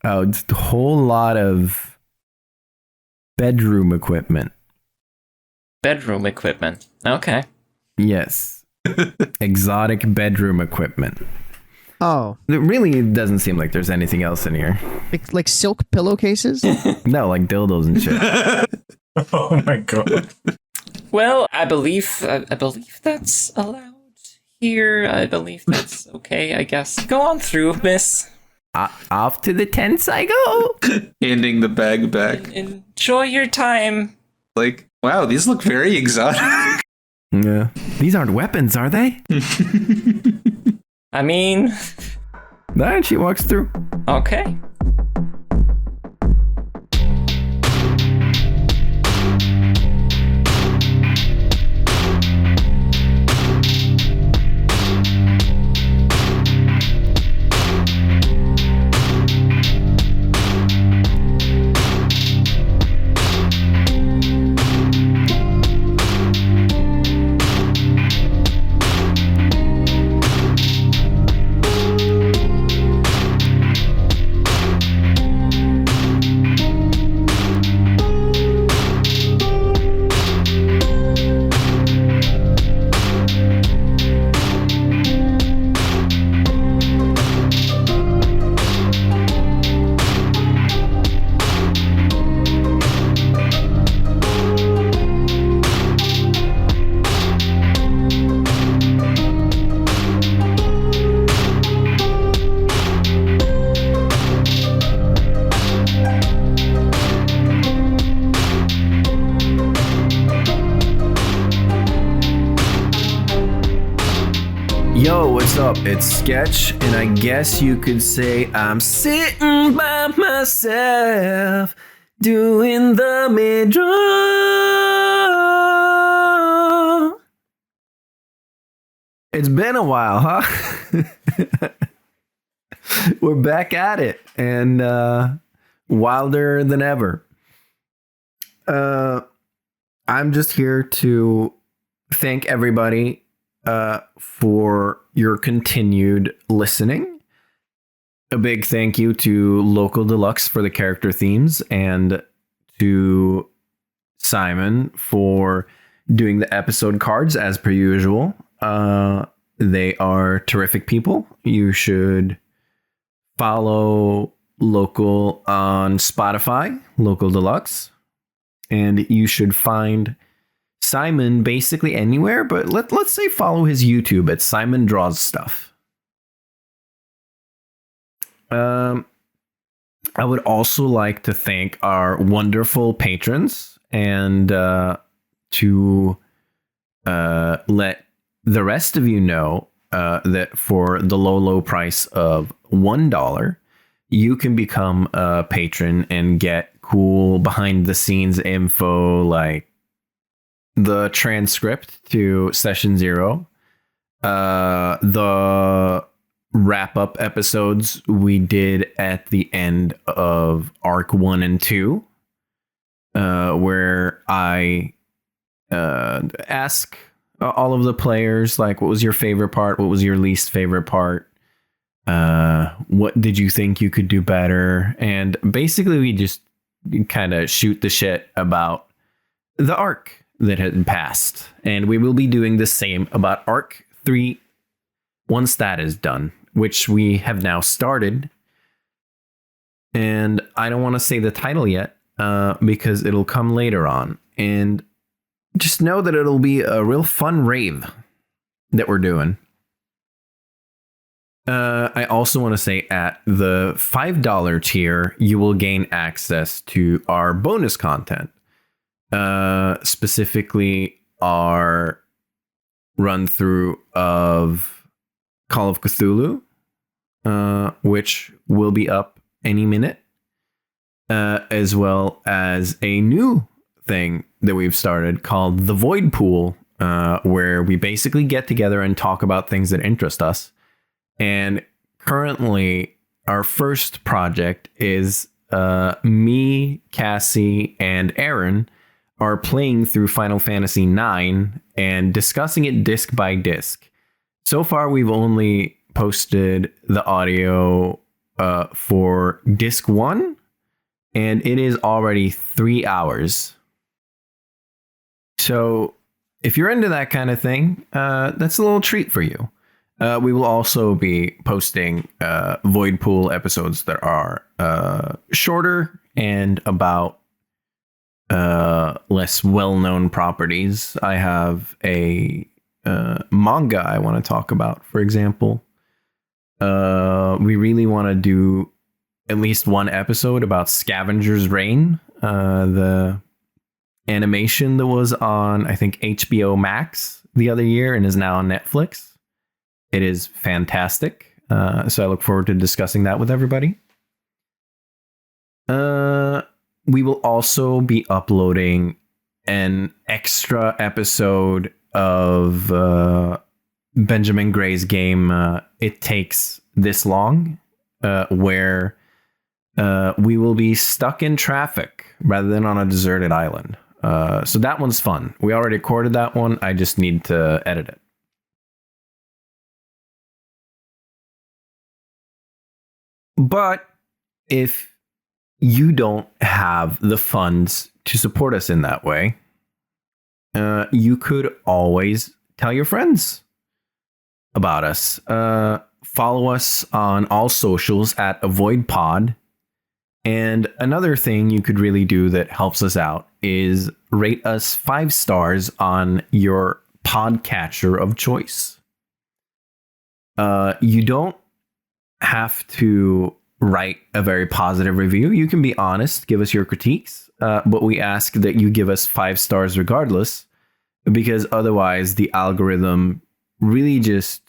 B: just a whole lot of bedroom equipment.
F: Bedroom equipment. Okay.
B: Yes. Exotic bedroom equipment.
C: Oh,
B: It really doesn't seem like there's anything else in here.
C: like silk pillowcases?
B: No, like dildos and shit.
G: Oh my god.
F: Well, I believe that's allowed here. I believe that's okay, I guess. Go on through, miss.
B: Off to the tents I go.
D: Handing the bag back.
F: Enjoy your time.
D: Like, wow, these look very exotic.
B: Yeah. These aren't weapons, are they?
F: I mean,
B: Then she walks through.
F: okay.
B: Yo, what's up? It's Sketch, and I guess you could say I'm sitting by myself doing the midroll. It's been a while, huh? We're back at it, and wilder than ever. I'm just here to thank everybody for your continued listening. A big thank you to LocalDeluxe for the character themes, and to Simon for doing the episode cards as per usual. They are terrific people. You should follow Local on Spotify, LocalDeluxe, and you should find Simon basically anywhere, but let's say follow his YouTube at Simon Draws Stuff. I would also like to thank our wonderful patrons, and to let the rest of you know that for the low price of $1, you can become a patron and get cool behind the scenes info like the transcript to Session 0, the wrap-up episodes we did at the end of Arc 1 and 2, where I ask all of the players, like, what was your favorite part? What was your least favorite part? What did you think you could do better? And basically we just kind of shoot the shit about the arc that had passed, and we will be doing the same about Arc 3 once that is done, which we have now started. And I don't want to say the title yet, because it'll come later on. And just know that it'll be a real fun rave that we're doing. I also want to say at the $5 tier, you will gain access to our bonus content. Specifically our run through of Call of Cthulhu, which will be up any minute, as well as a new thing that we've started called the Void Pool, where we basically get together and talk about things that interest us. And currently our first project is me, Cassie, and Aaron are playing through Final Fantasy IX and discussing it disc by disc. So far, we've only posted the audio for disc 1, and it is already 3 hours. So if you're into that kind of thing, that's a little treat for you. We will also be posting Void Pool episodes that are shorter and about less well-known properties. I have a manga I want to talk about, for example. We really want to do at least one episode about Scavenger's Reign, the animation that was on, I think, HBO Max the other year and is now on Netflix. It is fantastic. So I look forward to discussing that with everybody. We will also be uploading an extra episode of Benjamin Gray's game, It Takes This Long, where we will be stuck in traffic rather than on a deserted island. So that one's fun. We already recorded that one. I just need to edit it. But if you don't have the funds to support us in that way, you could always tell your friends about us. Follow us on all socials at AvoidPod. And another thing you could really do that helps us out is rate us 5 stars on your podcatcher of choice. You don't have to write a very positive review. You can be honest, give us your critiques, but we ask that you give us 5 stars regardless, because otherwise the algorithm really just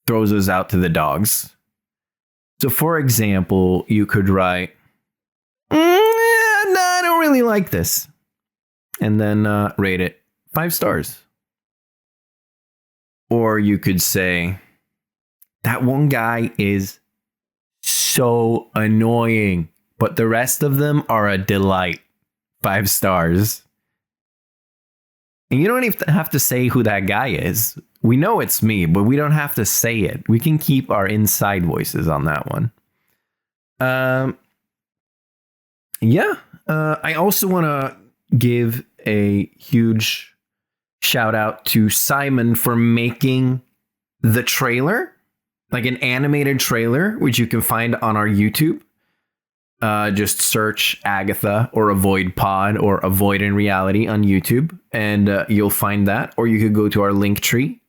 B: throws us out to the dogs. So for example, you could write, no, I don't really like this, and then rate it 5 stars. Or you could say, that one guy is so annoying, but the rest of them are a delight. 5 stars. And you don't even have to say who that guy is. We know it's me, but we don't have to say it. We can keep our inside voices on that one. I also want to give a huge shout out to Simon for making the trailer, like an animated trailer, which you can find on our YouTube. Just search Agatha or Avoid Pod or Avoid in Reality on YouTube, and you'll find that. Or you could go to our link tree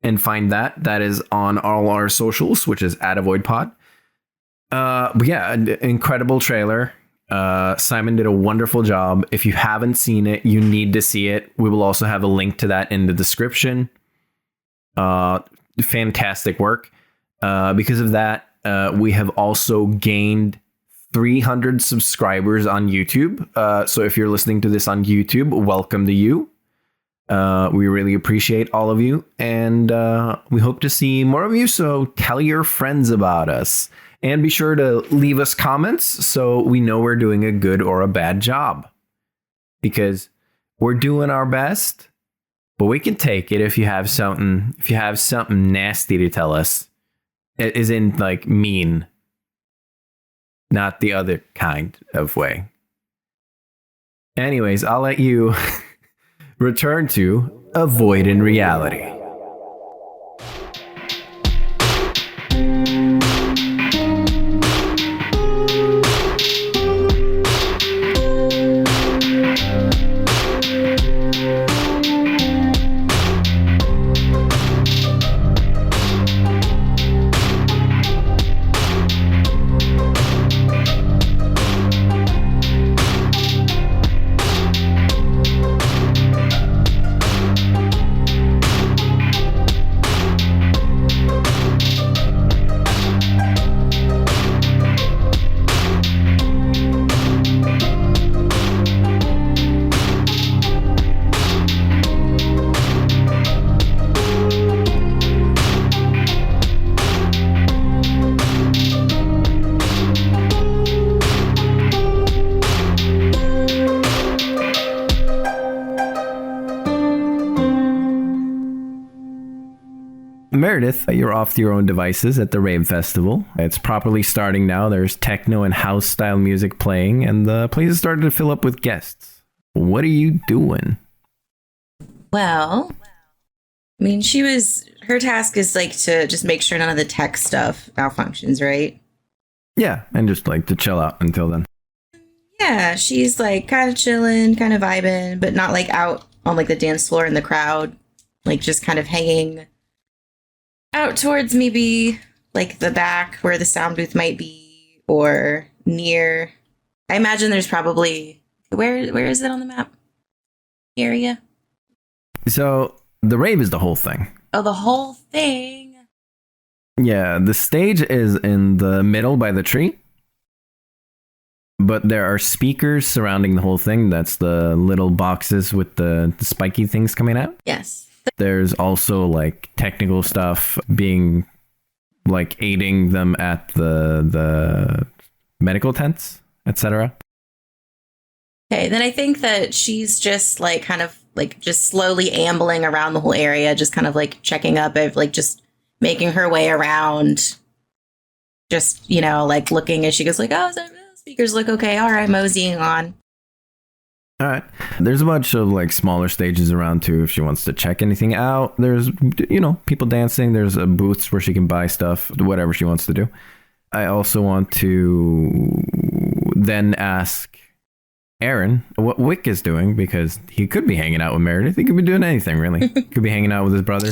B: and find that. That is on all our socials, which is at Avoid Pod. But yeah, an incredible trailer. Simon did a wonderful job. If you haven't seen it, you need to see it. We will also have a link to that in the description. Fantastic work. Because of that, we have also gained 300 subscribers on YouTube. So if you're listening to this on YouTube, welcome to you. We really appreciate all of you, and we hope to see more of you. So tell your friends about us, and be sure to leave us comments so we know we're doing a good or a bad job, because we're doing our best, but we can take it if you have something nasty to tell us. It is in like mean, not the other kind of way. Anyways, I'll let you return to Avoid in Reality. Meredith, you're off to your own devices at the Rave Festival. It's properly starting now. There's techno and house style music playing, and the place has started to fill up with guests. What are you doing?
E: Well, I mean, her task is like to just make sure none of the tech stuff malfunctions, right?
B: Yeah, and just like to chill out until then.
E: Yeah, she's like kind of chilling, kind of vibing, but not like out on like the dance floor in the crowd, like just kind of hanging out towards maybe like the back where the sound booth might be, or near. I imagine there's probably where is it on the map area?
B: So the rave is the whole thing.
E: Oh, the whole thing.
B: Yeah, the stage is in the middle by the tree. But there are speakers surrounding the whole thing. That's the little boxes with the spiky things coming out.
E: Yes.
B: There's also like technical stuff being like aiding them at the medical tents, etc.
E: Okay, then I think that she's just like kind of like just slowly ambling around the whole area, just kind of like checking up, like just making her way around, just, you know, like looking as she goes like, oh, speakers look okay. All right, moseying on.
B: All right. There's a bunch of like smaller stages around too if she wants to check anything out. There's, you know, people dancing. There's booths where she can buy stuff, whatever she wants to do. I also want to then ask Aaron what Wick is doing, because he could be hanging out with Meredith. He could be doing anything, really. Could be hanging out with his brother.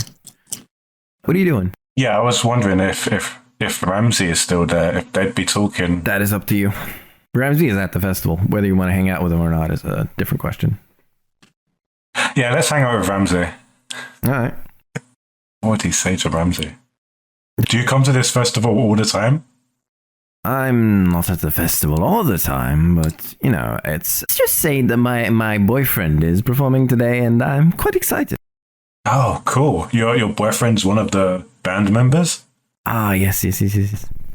B: What are you doing?
G: Yeah, I was wondering if Ramsey is still there, if they'd be talking.
B: That is up to you. Ramsey is at the festival. Whether you want to hang out with him or not is a different question.
G: Yeah, let's hang out with Ramsey.
B: All right.
G: What would he say to Ramsey? Do you come to this festival all the time?
B: I'm not at the festival all the time, but, you know, let's just say that my boyfriend is performing today, and I'm quite excited.
G: Oh, cool. Your boyfriend's one of the band members?
B: Ah, yes.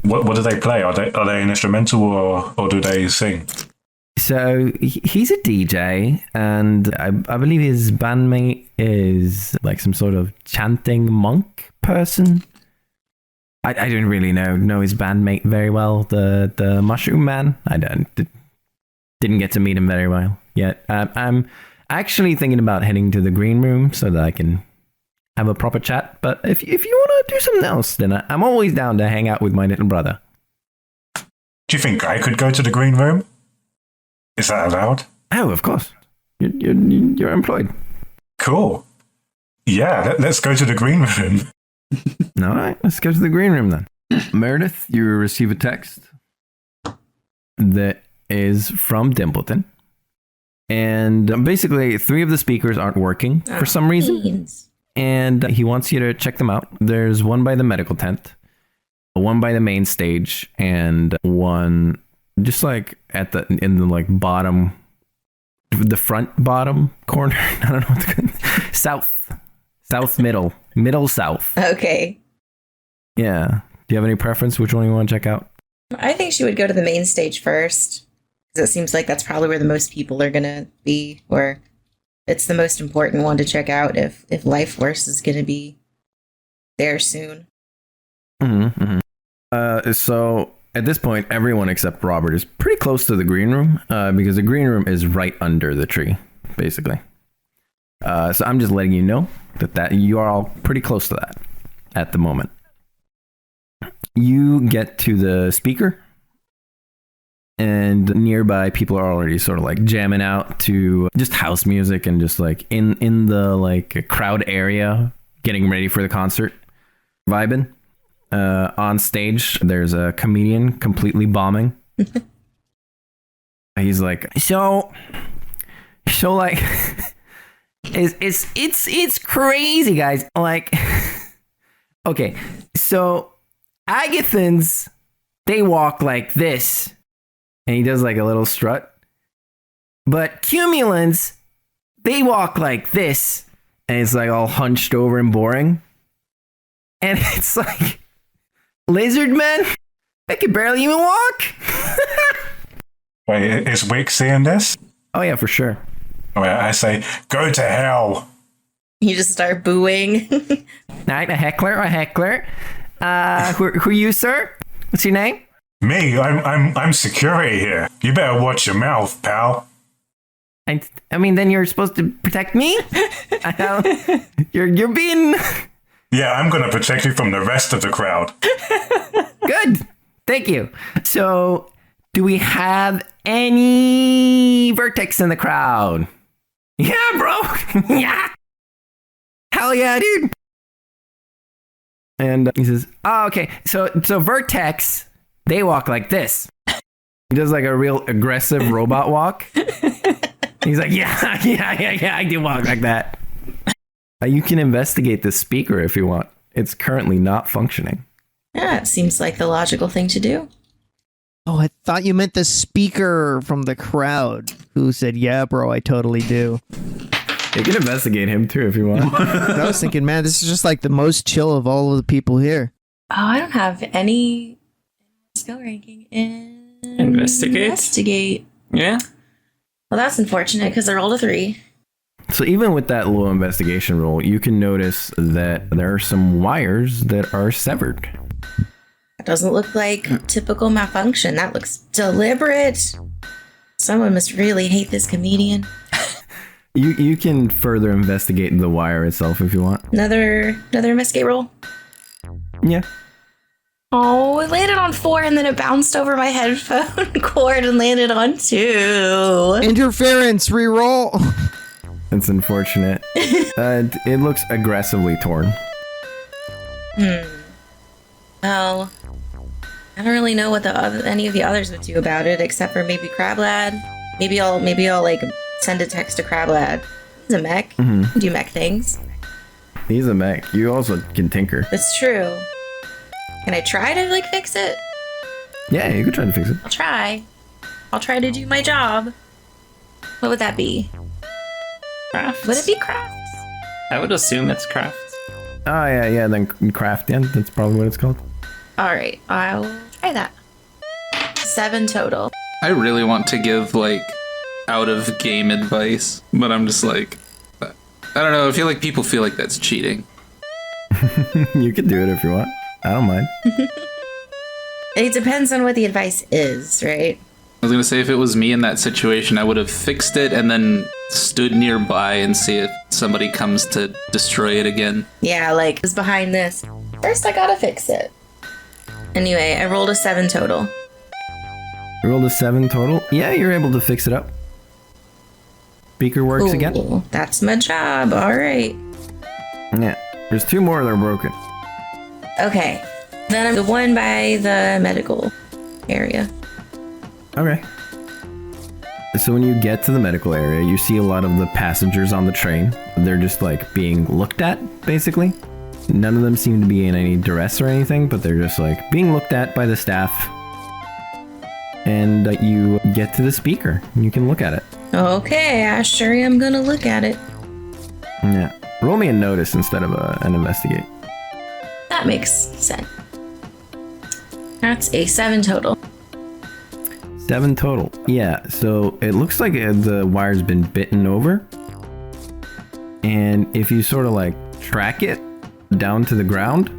G: What do they play? Are they an instrumental or do they sing?
B: So he's a DJ, and I believe his bandmate is like some sort of chanting monk person. I don't really know his bandmate very well. The Mushroom Man. I didn't get to meet him very well yet. I'm actually thinking about heading to the green room so that I can have a proper chat. But if you want to do something else, then I'm always down to hang out with my little brother.
G: Do you think I could go to the green room? Is that allowed?
B: Oh, of course. You're employed.
G: Cool. Yeah, let's go to the green room.
B: All right, let's go to the green room then. Meredith, you receive a text that is from Dimpleton. And basically, 3 of the speakers aren't working for some reason. And he wants you to check them out. There's one by the medical tent, one by the main stage, and one just like in the like bottom, the front bottom corner. I don't know what to call it. South middle south.
E: Okay.
B: Yeah. Do you have any preference? Which one you want to check out?
E: I think she would go to the main stage first, because it seems like that's probably where the most people are going to be, or it's the most important one to check out if Lifeførce is going to be there soon.
B: Mm-hmm. So at this point, everyone except Robert is pretty close to the green room, because the green room is right under the tree, basically. So I'm just letting you know that you are all pretty close to that at the moment. You get to the speaker, and nearby people are already sort of like jamming out to just house music and just like in the like crowd area, getting ready for the concert, vibing. On stage, there's a comedian completely bombing. He's like, so like. It's crazy, guys. Like, okay, so Agathans, they walk like this, and he does like a little strut. But Cumulans, they walk like this, and it's like all hunched over and boring. And it's like, lizard men, they can barely even walk.
G: Wait, is Wick seeing this?
B: Oh yeah, for sure.
G: I say, go to hell.
E: You just start booing.
B: Night, a heckler. Who are you, sir? What's your name?
G: Me, I'm security here. You better watch your mouth, pal.
B: I mean, then you're supposed to protect me? You're being...
G: Yeah, I'm gonna protect you from the rest of the crowd.
B: Good. Thank you. So, do we have any vertex in the crowd? Yeah, bro. Yeah. Hell yeah, dude. And he says, oh, okay. So vertex, they walk like this. He does like a real aggressive robot walk. He's like, yeah, I do walk like that. You can investigate the speaker if you want. It's currently not functioning.
E: Yeah, it seems like the logical thing to do.
C: Oh, I thought you meant the speaker from the crowd who said, yeah, bro, I totally do.
B: You can investigate him too if you want.
C: I was thinking, man, this is just like the most chill of all of the people here.
E: Oh, I don't have any skill ranking in
F: Investigate. Yeah.
E: Well, that's unfortunate because I rolled a 3.
B: So even with that low investigation roll, you can notice that there are some wires that are severed.
E: That doesn't look like typical malfunction. That looks deliberate. Someone must really hate this comedian.
B: You can further investigate the wire itself if you want.
E: Another investigate roll.
B: Yeah.
E: Oh, it landed on 4 and then it bounced over my headphone cord and landed on 2.
C: Interference, reroll.
B: It's unfortunate. It looks aggressively torn.
E: Oh, I don't really know what any of the others would do about it, except for maybe Crablad. Maybe I'll like send a text to Crablad. He's a mech.
B: Mm-hmm.
E: He can do mech things.
B: He's a mech. You also can tinker.
E: That's true. Can I try to like fix it?
B: Yeah, you could try to fix it.
E: I'll try. I'll try to do my job. What would that be?
F: Crafts?
E: Would it be crafts?
F: I would assume it's crafts.
B: Oh, yeah, then craft, yeah, that's probably what it's called.
E: Alright, I'll try that. 7 total.
D: I really want to give like out of game advice, but I'm just like, I don't know. I feel like people feel like that's cheating.
B: You could do it if you want. I don't mind.
E: It depends on what the advice is, right?
D: I was gonna say if it was me in that situation, I would have fixed it and then stood nearby and see if somebody comes to destroy it again.
E: Yeah, like, who's behind this? First, I gotta fix it. Anyway, I rolled a 7 total.
B: You rolled a 7 total? Yeah, you're able to fix it up. Speaker works again.
E: That's my job. All right.
B: Yeah, there's 2 more that are broken.
E: Okay. Then I'm the one by the medical area.
B: Okay. So when you get to the medical area, you see a lot of the passengers on the train. They're just like being looked at, basically. None of them seem to be in any duress or anything, but they're just like being looked at by the staff. And you get to the speaker. You can look at it.
E: Okay, I sure am gonna look at it.
B: Yeah. Roll me a notice instead of an investigate.
E: That makes sense. That's a 7 total.
B: 7 total. Yeah, so it looks like the wire's been bitten over. And if you sort of like track it down to the ground,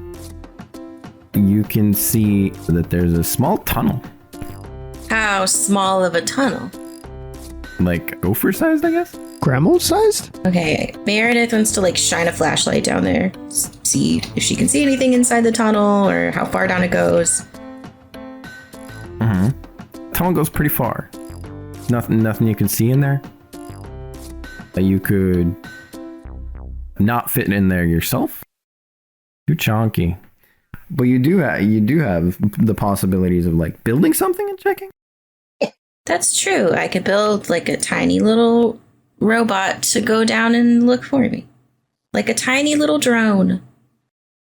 B: you can see that there's a small tunnel.
E: How small of a tunnel?
B: Like gopher sized, I guess?
C: Grandma sized?
E: Okay, Meredith wants to like shine a flashlight down there, see if she can see anything inside the tunnel or how far down it goes.
B: Tunnel goes pretty far. Nothing you can see in there. You could not fit in there yourself. Too chonky. But you do have the possibilities of like building something and checking.
E: That's true. I could build like a tiny little robot to go down and look for me. Like a tiny little drone.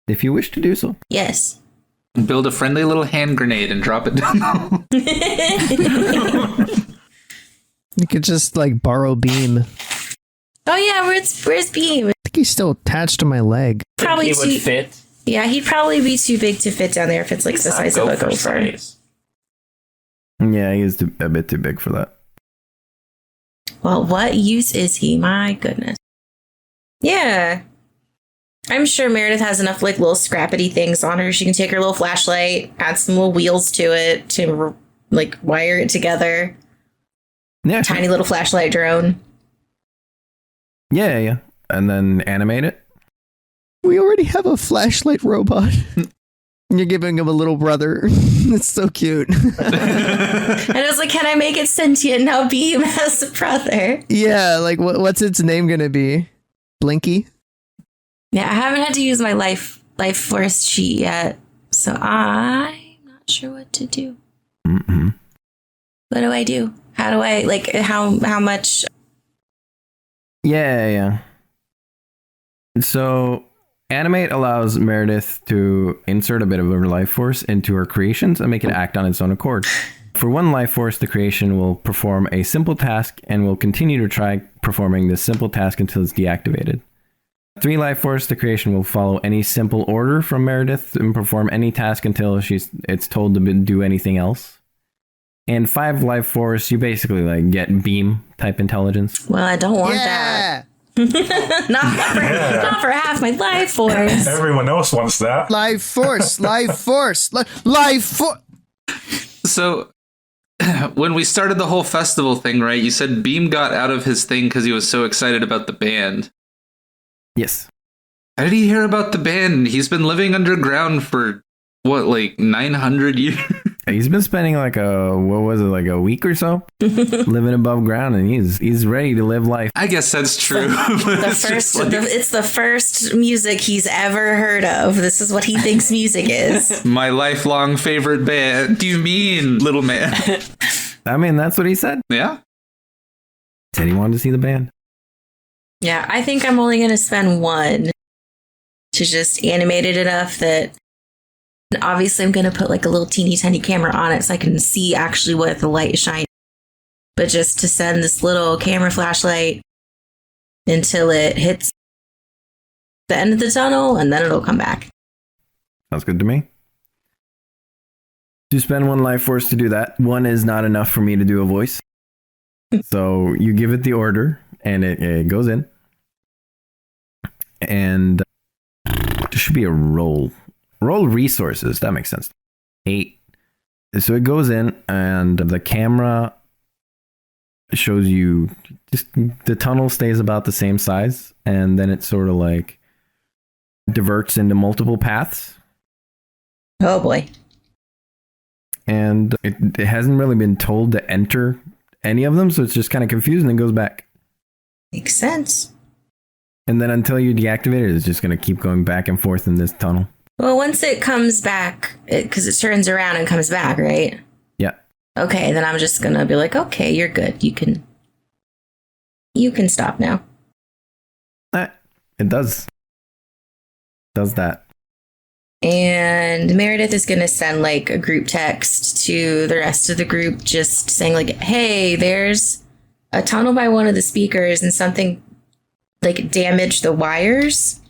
B: If you wish to do so.
E: Yes.
D: Build a friendly little hand grenade and drop it down.
C: You could just like borrow Beam.
E: Oh yeah, where's Beam?
C: I think he's still attached to my leg.
E: Probably
F: He would fit.
E: Yeah, he'd probably be too big to fit down there if it's like the size of a gopher.
F: Size.
B: Yeah, he is a bit too big for that.
E: Well, what use is he? My goodness. Yeah. I'm sure Meredith has enough like little scrappity things on her. She can take her little flashlight, add some little wheels to it to like wire it together.
B: Yeah.
E: Tiny little flashlight drone.
B: Yeah. And then animate it.
C: We already have a flashlight robot. You're giving him a little brother. It's so cute.
E: And I was like, can I make it sentient now? Beam has a brother.
C: Yeah, like what's its name gonna be? Blinky?
E: Yeah, I haven't had to use my Lifeførce sheet yet, so I'm not sure what to do.
B: Mm-mm.
E: What do I do? How do I like how much?
B: Yeah. So animate allows Meredith to insert a bit of her life force into her creations and make it act on its own accord. For one life force, the creation will perform a simple task and will continue to try performing this simple task until it's deactivated. 3 life force, the creation will follow any simple order from Meredith and perform any task until it's told to do anything else. And 5 life force, you basically like get beam type intelligence.
E: Well, I don't want that. Not for half my life force.
G: Everyone else wants that.
C: Life force.
D: So, when we started the whole festival thing, right, you said Beam got out of his thing because he was so excited about the band.
B: Yes.
D: How did he hear about the band? He's been living underground for, what, like 900 years?
B: He's been spending like a week or so living above ground, and he's ready to live life.
D: I guess that's true.
E: It's the first music he's ever heard of. This is what he thinks music is.
D: My lifelong favorite band. Do you mean, little man?
B: I mean, that's what he said.
D: Yeah?
B: Said he wanted to see the band.
E: Yeah, I think I'm only going to spend 1 to just animate it enough that obviously I'm going to put like a little teeny tiny camera on it so I can see actually what the light is shining. But just to send this little camera flashlight until it hits the end of the tunnel and then it'll come back.
B: Sounds good to me. To spend 1 life force to do that, 1 is not enough for me to do a voice. So you give it the order and it goes in. And there should be a roll. Roll resources. That makes sense. 8. So it goes in and the camera shows you just the tunnel stays about the same size. And then it sort of like diverts into multiple paths.
E: Oh boy.
B: And it hasn't really been told to enter any of them. So it's just kind of confusing and goes back.
E: Makes sense.
B: And then until you deactivate it, it's just going to keep going back and forth in this tunnel.
E: Well, once it comes back, because it turns around and comes back, right?
B: Yeah.
E: Okay, then I'm just going to be like, okay, you're good. You can stop now.
B: It does. Does that.
E: And Meredith is going to send like a group text to the rest of the group just saying like, hey, there's a tunnel by one of the speakers and something like damaged the wires.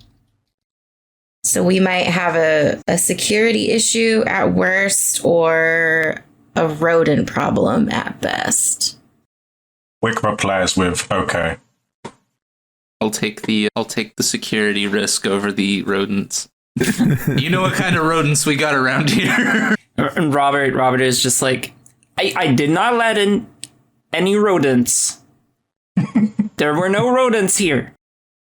E: So we might have a security issue at worst or a rodent problem at best.
G: Wick replies with, okay.
D: I'll take the security risk over the rodents. You know what kind of rodents we got around here.
F: And Robert is just like, I did not let in any rodents. There were no rodents here.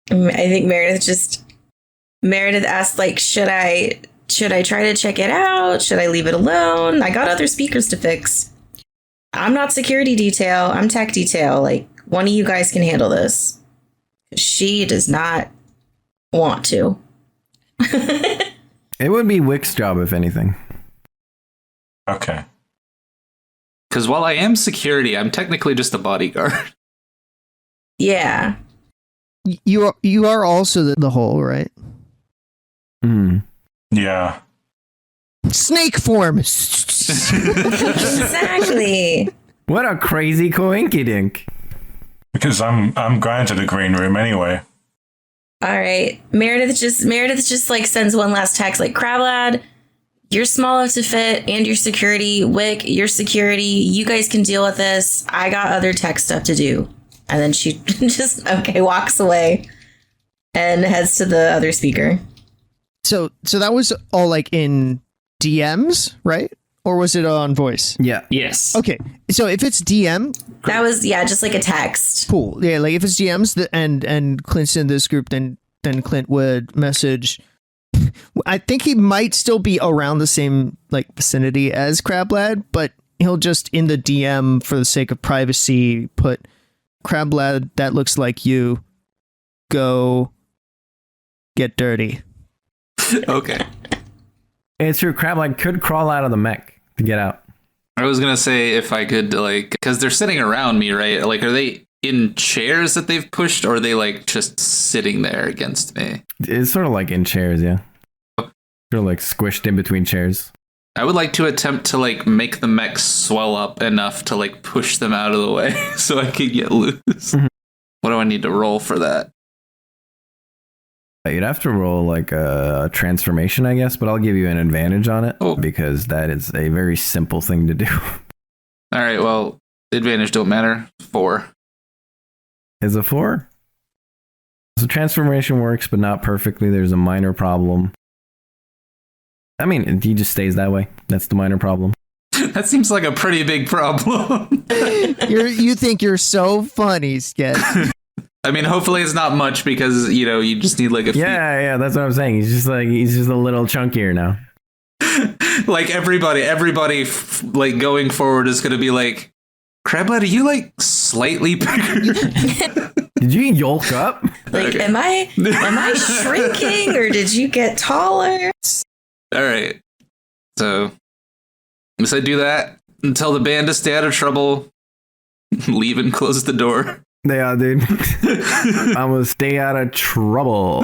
E: I think Meredith asked, like, should I try to check it out? Should I leave it alone? I got other speakers to fix. I'm not security detail. I'm tech detail. Like, one of you guys can handle this. She does not want to.
B: It would be Wick's job, if anything.
G: Okay.
D: Because while I am security, I'm technically just a bodyguard.
E: Yeah.
C: You are also the whole, right?
G: Yeah.
C: Snake form.
E: Exactly.
B: What a crazy coinkydink.
G: Because I'm going to the green room anyway.
E: All right. Meredith just like sends one last text like, Crablad, you're small enough to fit and your security. Wick, your security. You guys can deal with this. I got other tech stuff to do. And then she just, okay, walks away. and heads to the other speaker.
C: So that was all like in DMs, right? Or was it on voice?
B: Yeah.
F: Yes.
C: Okay, so if it's DM,
E: That was just like a text.
C: cool. Yeah, like if it's DMs and Clint's in this group, then Clint would message. I think he might still be around the same like vicinity as Crablad, but he'll just in the DM for the sake of privacy put Crablad, that looks like you. Go get dirty.
D: Okay.
B: It's true. Crablad could crawl out of the mech to get out.
D: I was gonna say if I could like, because they're sitting around me, right? Like, are they in chairs that they've pushed, or are they like just sitting there against me?
B: It's sort of like in chairs, yeah. Sort of like squished in between chairs.
D: I would like to attempt to like make the mech swell up enough to like push them out of the way so I could get loose.
B: Mhm.
D: What do I need to roll for that?
B: You'd have to roll like a transformation, I guess, but I'll give you an advantage on it because that is a very simple thing to do.
D: All right, well, the advantage don't matter. 4.
B: Is a 4? So transformation works, but not perfectly. There's a minor problem. I mean, he just stays that way. That's the minor problem.
D: That seems like a pretty big problem.
C: You think you're so funny, Sketch.
D: I mean, hopefully it's not much because, you just need like a few.
B: Yeah, that's what I'm saying. He's just a little chunkier now.
D: Like everybody like going forward is going to be like, Crablad, are you like slightly bigger?
B: Did you yolk up?
E: Like,
D: Okay.
E: am I shrinking or did you get taller?
D: All right. So, once I do that, until the band is stay out of trouble, leave and close the door.
B: Yeah, dude. I'm gonna stay out of trouble.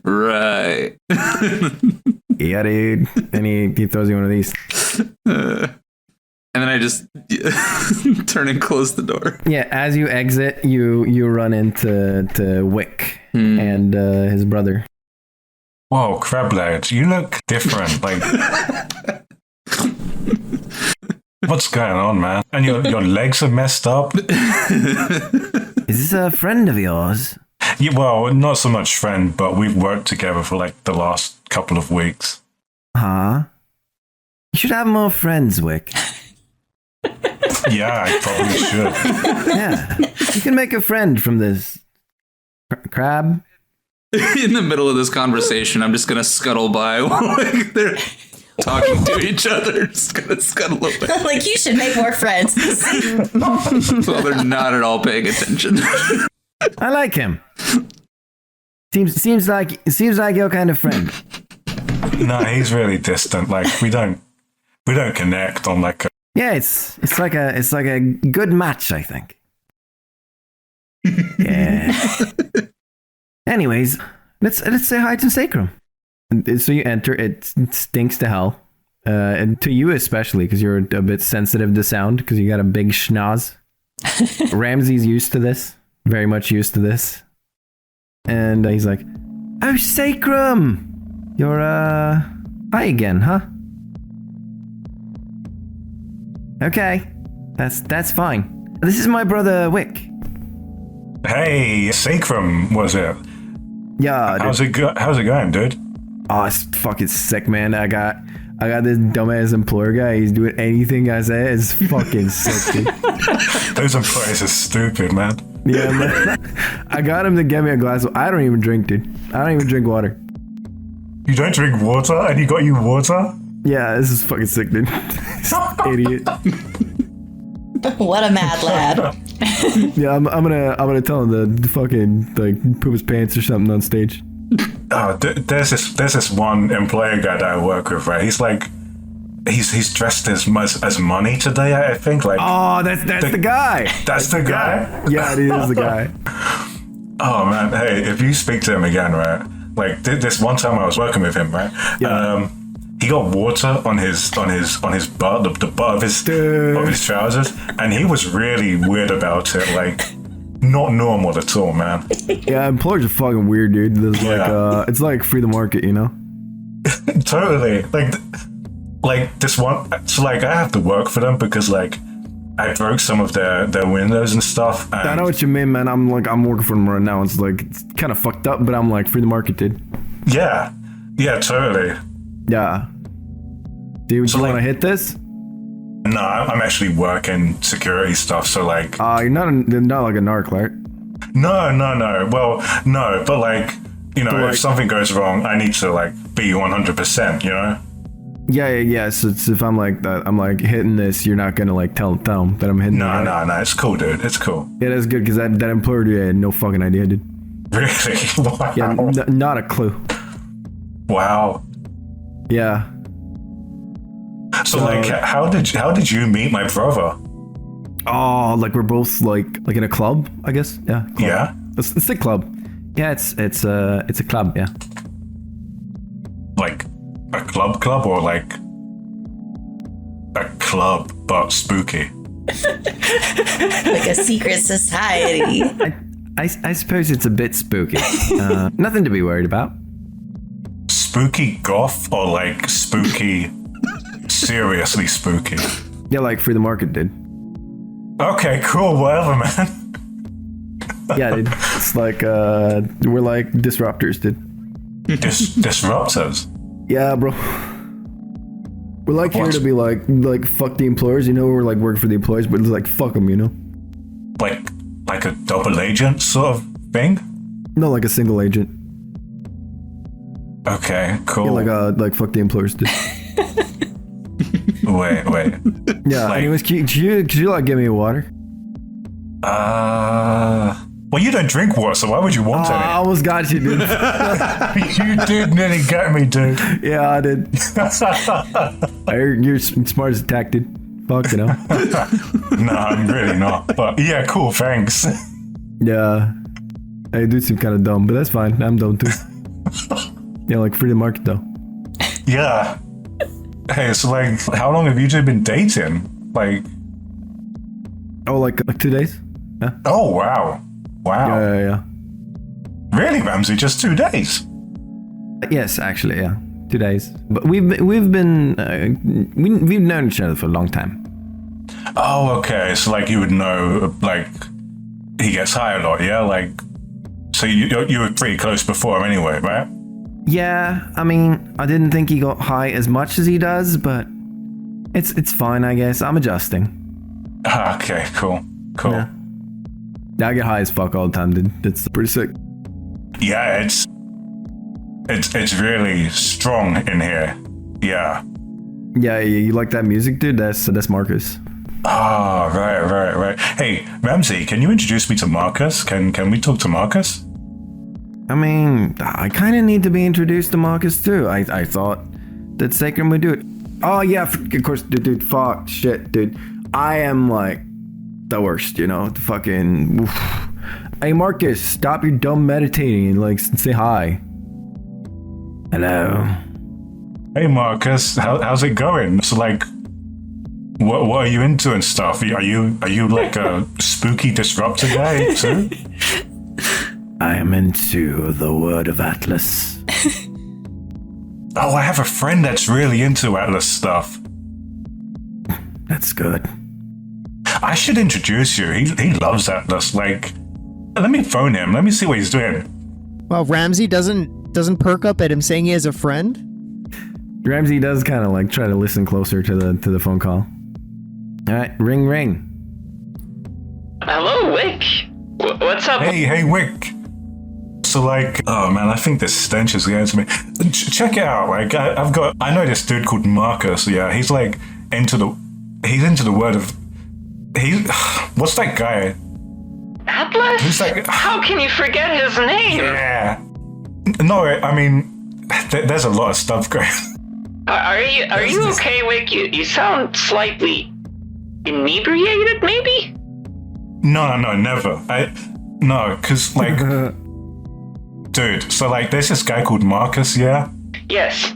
D: Right.
B: Yeah, dude. And he throws you one of these.
D: And then I just turn and close the door.
B: Yeah, as you exit, you run into Wick and his brother.
G: Whoa, Crablad, you look different. Like, what's going on, man? And your legs are messed up.
B: Is this a friend of yours?
G: Yeah, well, not so much friend, but we've worked together for like the last couple of weeks.
B: Huh? You should have more friends, Wick.
G: Yeah, I probably should.
B: Yeah, you can make a friend from this crab.
D: In the middle of this conversation, I'm just gonna scuttle by while like they're talking to each other. Just gonna scuttle away
E: Like, you should make more friends.
D: while they're not at all paying attention.
B: I like him. Seems like your kind of friend.
G: No, he's really distant. Like we don't connect on like a...
B: Yeah, it's like a good match, I think. Yeah. Anyways, let's say hi to Sacrum. So you enter. It stinks to hell, and to you especially because you're a bit sensitive to sound because you got a big schnoz. Ramsey's used to this, very much used to this, and he's like, "Oh, Sacrum, you're hi again, huh? Okay, that's fine. This is my brother Wick.
G: Hey, Sacrum, was it?
B: Yeah,
G: How's it going, dude?
B: Oh, it's fucking sick, man. I got this dumbass employer guy. He's doing anything I say. It's fucking sick, dude.
G: Those employees are stupid, man.
B: Yeah, man. I got him to get me a glass of... I don't even drink, dude. I don't even drink water.
G: You don't drink water, and he got you water?
B: Yeah, this is fucking sick, dude. Idiot.
E: What a mad lad.
B: Yeah, I'm gonna tell him to fucking like poop his pants or something on stage.
G: Oh, there's this one employer guy that I work with, right? He's like, he's dressed as money today, I think. Like,
B: Oh, that's the guy.
G: that's the guy.
B: Yeah, it is the guy.
G: Oh man, hey, if you speak to him again, right? Like this one time I was working with him, right?
B: Yeah.
G: He got water on his butt, the butt of his trousers, and he was really weird about it. Like, not normal at all, man.
B: Yeah, employers are fucking weird, dude. There's like it's like free the market, you know?
G: Totally. Like this one. So like, I have to work for them because like I broke some of their windows and stuff. And
B: I know what you mean, man. I'm working for them right now. It's like, it's kind of fucked up, but I'm like, free the market, dude.
G: yeah, totally.
B: Yeah. Do you want to hit this?
G: No, I'm actually working security stuff, so like...
B: You're not like a narc, right?
G: No. Well, no, but like, you know,
B: But,
G: if something goes wrong, I need to like be 100%, you know?
B: Yeah. So if I'm like that, I'm like hitting this, you're not gonna like tell them that I'm hitting it, right?
G: No, it's cool, dude. It's cool.
B: Yeah, that's good, because that employer dude had no fucking idea, dude.
G: Really? Wow.
B: Yeah, not a clue.
G: Wow.
B: Yeah.
G: So like, how did you meet my brother?
B: Oh, like we're both like in a club, I guess. Yeah. Club.
G: Yeah.
B: It's a club. Yeah, it's a club. Yeah.
G: Like a club or like a club but spooky?
E: Like a secret society.
B: I suppose it's a bit spooky. Nothing to be worried about.
G: Spooky goth or like spooky, seriously spooky?
B: Yeah, like free the market, dude.
G: Okay, cool, whatever, man.
B: Yeah, dude. It's like we're like disruptors, dude.
G: Disruptors?
B: Yeah, bro. We're like here to be like fuck the employers, you know. We're like working for the employees, but it's like fuck them, you know.
G: Like a double agent sort of thing?
B: No, like a single agent.
G: Okay, cool.
B: Yeah, like fuck the employers, dude.
G: Wait.
B: Yeah.
G: Like-
B: Anyways, could you like give me a water?
G: Well, you don't drink water, so why would you want
B: I
G: any?
B: almost got you, dude.
G: You did nearly get me, dude.
B: Yeah, I did. I heard you're smart as a tack, dude. Fuck, you know.
G: No, I'm really not. But yeah, cool, thanks.
B: Yeah. I do seem kind of dumb, but that's fine. I'm dumb too. Yeah, like free the market though.
G: Yeah. Hey, so like, how long have you two been dating? Like,
B: Oh, like 2 days? Yeah.
G: oh, wow. Wow.
B: Yeah.
G: Really, Ramsey? Just 2 days?
B: Yes, actually, yeah. 2 days. But we've been we've known each other for a long time.
G: Oh, okay. So like, you would know, like, he gets high a lot, yeah? Like, so you were pretty close before him anyway, right?
B: Yeah, I mean, I didn't think he got high as much as he does, but it's fine, I guess. I'm adjusting.
G: Okay, cool.
B: Yeah. I get high as fuck all the time, dude. It's pretty sick.
G: Yeah, it's really strong in here. Yeah.
B: Yeah, you like that music, dude? That's Marcus.
G: Ah, right. Hey, Ramsey, can you introduce me to Marcus? Can we talk to Marcus?
B: I mean, I kind of need to be introduced to Marcus too. I thought that Sacrum would do it. Oh yeah, of course, dude. Fuck, shit, dude. I am like the worst, you know. The fucking. Oof. Hey Marcus, stop your dumb meditating and like say hi. Hello.
G: Hey Marcus, how's it going? So like, what are you into and stuff? Are you like a spooky disruptor guy too?
B: I am into the word of Atlas.
G: Oh, I have a friend that's really into Atlas stuff.
B: That's good.
G: I should introduce you. He loves Atlas. Like, let me phone him. Let me see what he's doing.
C: Well, Ramsey doesn't perk up at him saying he has a friend.
B: Ramsey does kind of like try to listen closer to the phone call. All right, ring.
F: Hello, Wick. What's up?
G: Hey, Wick. So like, oh man, I think this stench is getting to me. Check it out. Like, I know this dude called Marcus. Yeah, he's like into the word of. What's that guy?
F: Atlas?
G: Who's that?
F: How can you forget his name?
G: Yeah. No, I mean, there's a lot of stuff going.
F: Are you okay, Wick? You sound slightly inebriated, maybe?
G: No, never. Cause like, dude. So like, there's this guy called Marcus. Yeah.
F: Yes.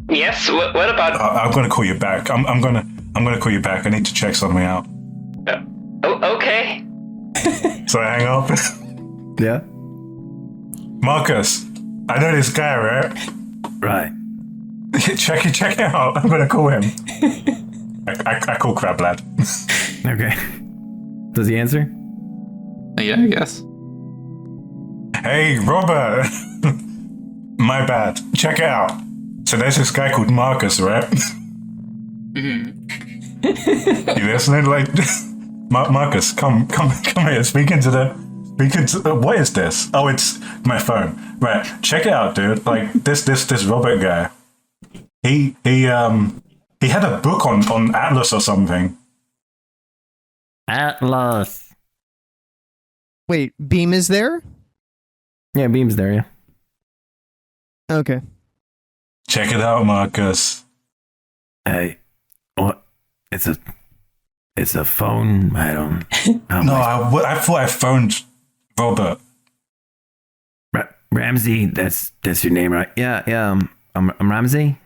F: What about?
G: I'm gonna call you back. I'm gonna call you back. I need to check something out.
F: Okay.
G: So I hang up.
B: Yeah.
G: Marcus, I know this guy, right?
B: Right.
G: Check it out. I'm gonna call him. I call Crablad.
B: Okay. Does he answer?
D: Yeah, I guess.
G: Hey, Robert. My bad. Check it out. So there's this guy called Marcus, right? You listening? Like, Marcus, come here. What is this? Oh, it's my phone. Right. Check it out, dude. Like this Robert guy. He had a book on Atlas or something.
B: Atlas.
C: Wait, Beam is there?
B: Yeah, Beam's there, yeah.
C: Okay.
G: Check it out, Marcus.
B: Hey, what? It's a phone. I don't.
G: No, I thought I phoned Robert.
B: Ramsey, that's your name, right? Yeah. I'm Ramsey.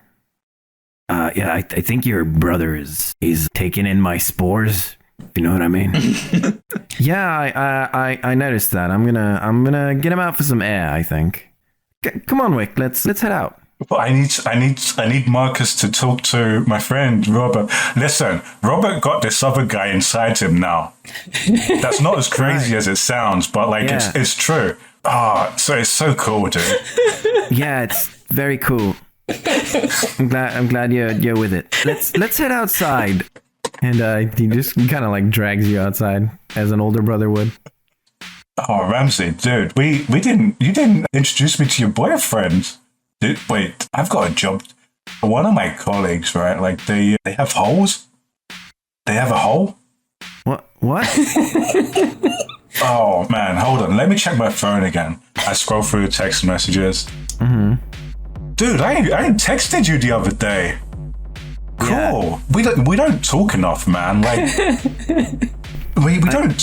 B: Yeah, I think your brother he's taking in my spores. If you know what I mean. Yeah, I noticed that. I'm gonna get him out for some air. I think. Come on, Wick. Let's head out.
G: But I need Marcus to talk to my friend Robert. Listen, Robert got this other guy inside him now. That's not as crazy as it sounds, but like it's true. So it's so cool, dude.
B: Yeah, it's very cool. I'm glad you're with it. Let's head outside. And he just kind of like drags you outside as an older brother would.
G: Oh, Ramsey, dude, you didn't introduce me to your boyfriend. Dude, wait, I've got a job. One of my colleagues, right? Like they have holes. They have a hole.
B: What?
G: Oh man, hold on. Let me check my phone again. I scroll through the text messages. Mm-hmm. Dude, I texted you the other day. Cool. Yeah. We don't talk enough, man. Like we don't.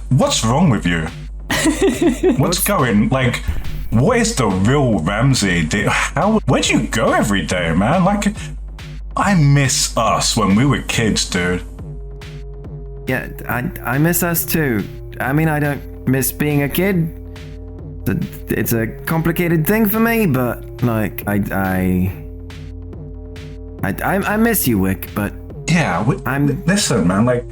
G: What's wrong with you? What's going? Like, what is the real Ramsey? Where'd you go every day, man? Like, I miss us when we were kids, dude.
B: Yeah, I miss us too. I mean, I don't miss being a kid. It's a complicated thing for me, but like I miss you, Wick. But
G: yeah, listen, man. Like,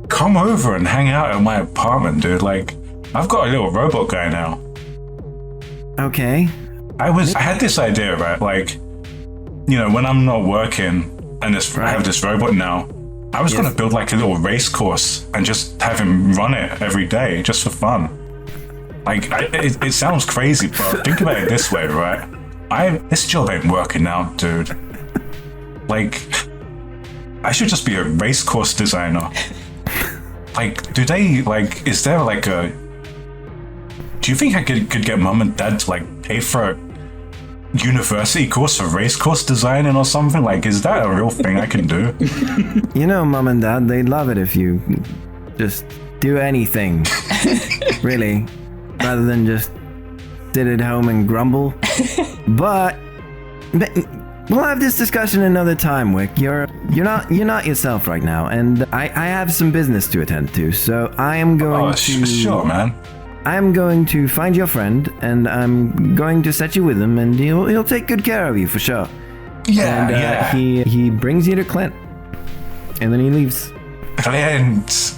G: come over and hang out at my apartment, dude. Like, I've got a little robot guy now.
B: Okay.
G: I had this idea, right? Like, you know, when I'm not working and I have this robot now, I was going to build like a little race course and just have him run it every day just for fun. Like, it sounds crazy, but think about it this way, right? This job ain't working out, dude. Like, I should just be a race course designer. Like, is there like a... Do you think I could get mum and dad to like pay for a university course for race course designing or something? Like, is that a real thing I can do?
B: You know, mum and dad, they'd love it if you just do anything. Really. Rather than just sit at home and grumble. But we'll have this discussion another time, Wick. You're not yourself right now, and I have some business to attend to. So I am going to...
G: Sure, man.
B: I am going to find your friend, and I'm going to set you with him, and he'll take good care of you for sure.
G: Yeah,
B: and, he brings you to Clint, and then he leaves.
G: Clint.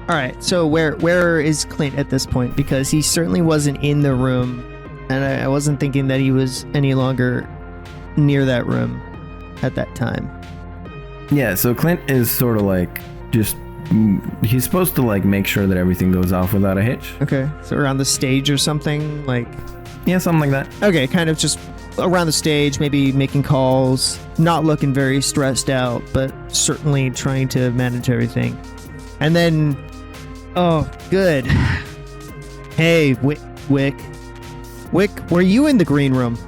C: All right, so where is Clint at this point? Because he certainly wasn't in the room, and I wasn't thinking that he was any longer near that room at that time.
B: Yeah, so Clint is sort of like just... He's supposed to like make sure that everything goes off without a hitch.
C: Okay, so around the stage or something, like...
B: Yeah, something like that.
C: Okay, kind of just around the stage, maybe making calls, not looking very stressed out, but certainly trying to manage everything. And then... Oh, good. Hey, Wick. Wick, were you in the green room?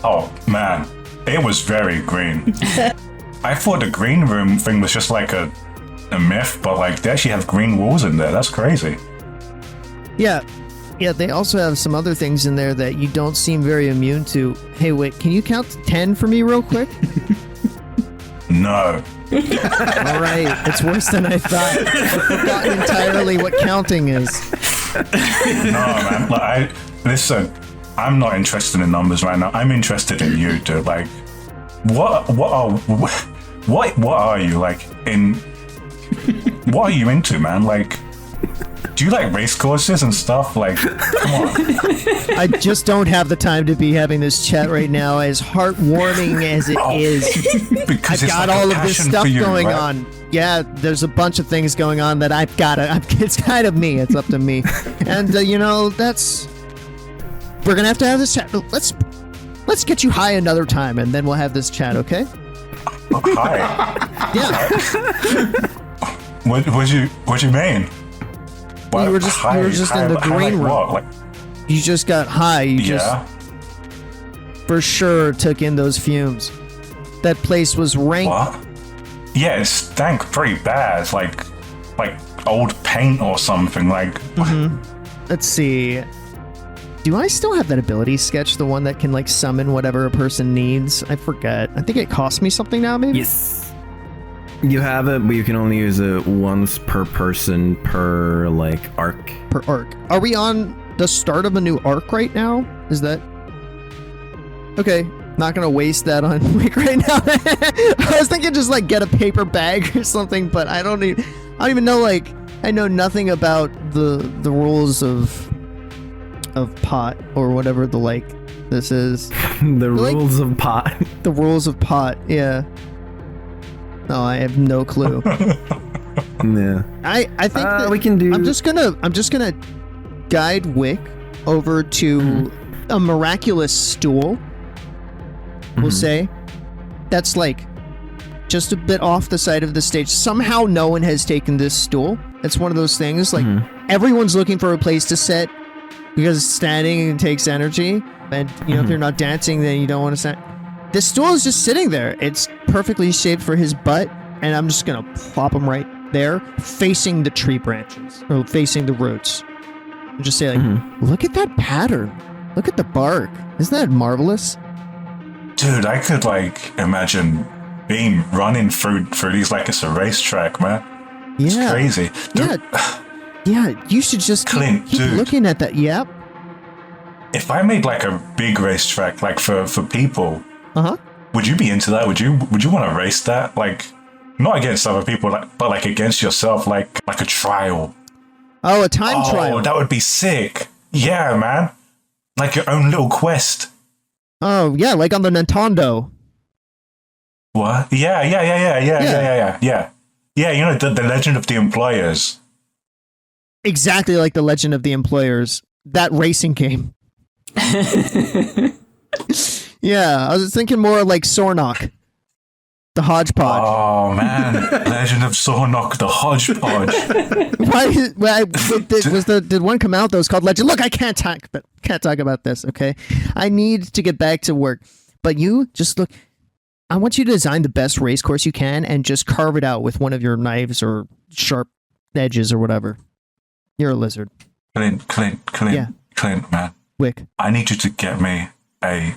G: Oh, man. It was very green. I thought the green room thing was just like a myth, but like they actually have green walls in there. That's crazy.
C: Yeah, they also have some other things in there that you don't seem very immune to. Hey, Wick, can you count to 10 for me real quick?
G: No.
C: All right, it's worse than I thought. I've forgotten entirely what counting is.
G: No, man. Like, listen, I'm not interested in numbers right now. I'm interested in you, dude. Like, what are you like in what are you into, man? Like, do you like race courses and stuff? Like, come on.
C: I just don't have the time to be having this chat right now, as heartwarming as it is.
G: Because
C: I've
G: it's
C: got
G: like
C: all
G: a
C: of this
G: passion
C: stuff
G: for you,
C: going
G: right?
C: on. Yeah, there's a bunch of things going on that I've got to. It's kind of me. It's up to me. And that's. We're gonna have to have this chat. Let's get you high another time, and then we'll have this chat. Okay?
G: Oh, hi.
C: Yeah.
G: What you mean?
C: You were just in the green room.
G: What? Like,
C: You just got high. You just
G: yeah.
C: for sure took in those fumes. That place was rank.
G: What? Yeah, it stank pretty bad. Like old paint or something. Like.
C: Let's see. Do I still have that ability sketch? The one that can like summon whatever a person needs? I forget. I think it cost me something now, maybe?
B: Yes. You have it, but you can only use it once per person per like arc.
C: Per arc. Are we on the start of a new arc right now? Is that... Okay. Not gonna waste that on Wick right now. I was thinking just like get a paper bag or something, but I don't even know, like, I know nothing about the rules of pot or whatever the like this is.
B: The rules of pot.
C: The rules of pot, yeah. No, I have no clue.
B: Yeah.
C: I think that
B: we can do.
C: I'm just gonna guide Wick over to a miraculous stool. We'll say that's like just a bit off the side of the stage. Somehow no one has taken this stool. It's one of those things like everyone's looking for a place to sit because standing takes energy, and if you're not dancing, then you don't want to stand. This stool is just sitting there. It's perfectly shaped for his butt, and I'm just gonna plop him right there, facing the tree branches or facing the roots, and just say like, "Look at that pattern. Look at the bark. Isn't that marvelous?"
G: Dude, I could like imagine being running through these like it's a racetrack, man. It's
C: Yeah.
G: crazy. Dude,
C: Yeah. You should just
G: Clint,
C: keep
G: dude.
C: looking at that. Yep.
G: if I made like a big racetrack like for people, would you be into that? Would you want to race that? Like, not against other people, but like against yourself, like a trial.
C: Oh, a time trial.
G: Oh, that would be sick. Yeah, man. Like your own little quest.
C: Oh, yeah, like on the Nintendo.
G: What? Yeah. Yeah, you know, the Legend of the Employers.
C: Exactly like the Legend of the Employers. That racing game. Yeah, I was thinking more like Sornok. The hodgepodge.
G: Oh, man. Legend of Sornok, the hodgepodge.
C: Did one come out that was called Legend? Look, I can't talk about this, okay? I need to get back to work. But you just look. I want you to design the best race course you can and just carve it out with one of your knives or sharp edges or whatever. You're a lizard.
G: Clint,
C: Yeah.
G: Clint, man.
C: Wick.
G: I need you to get me a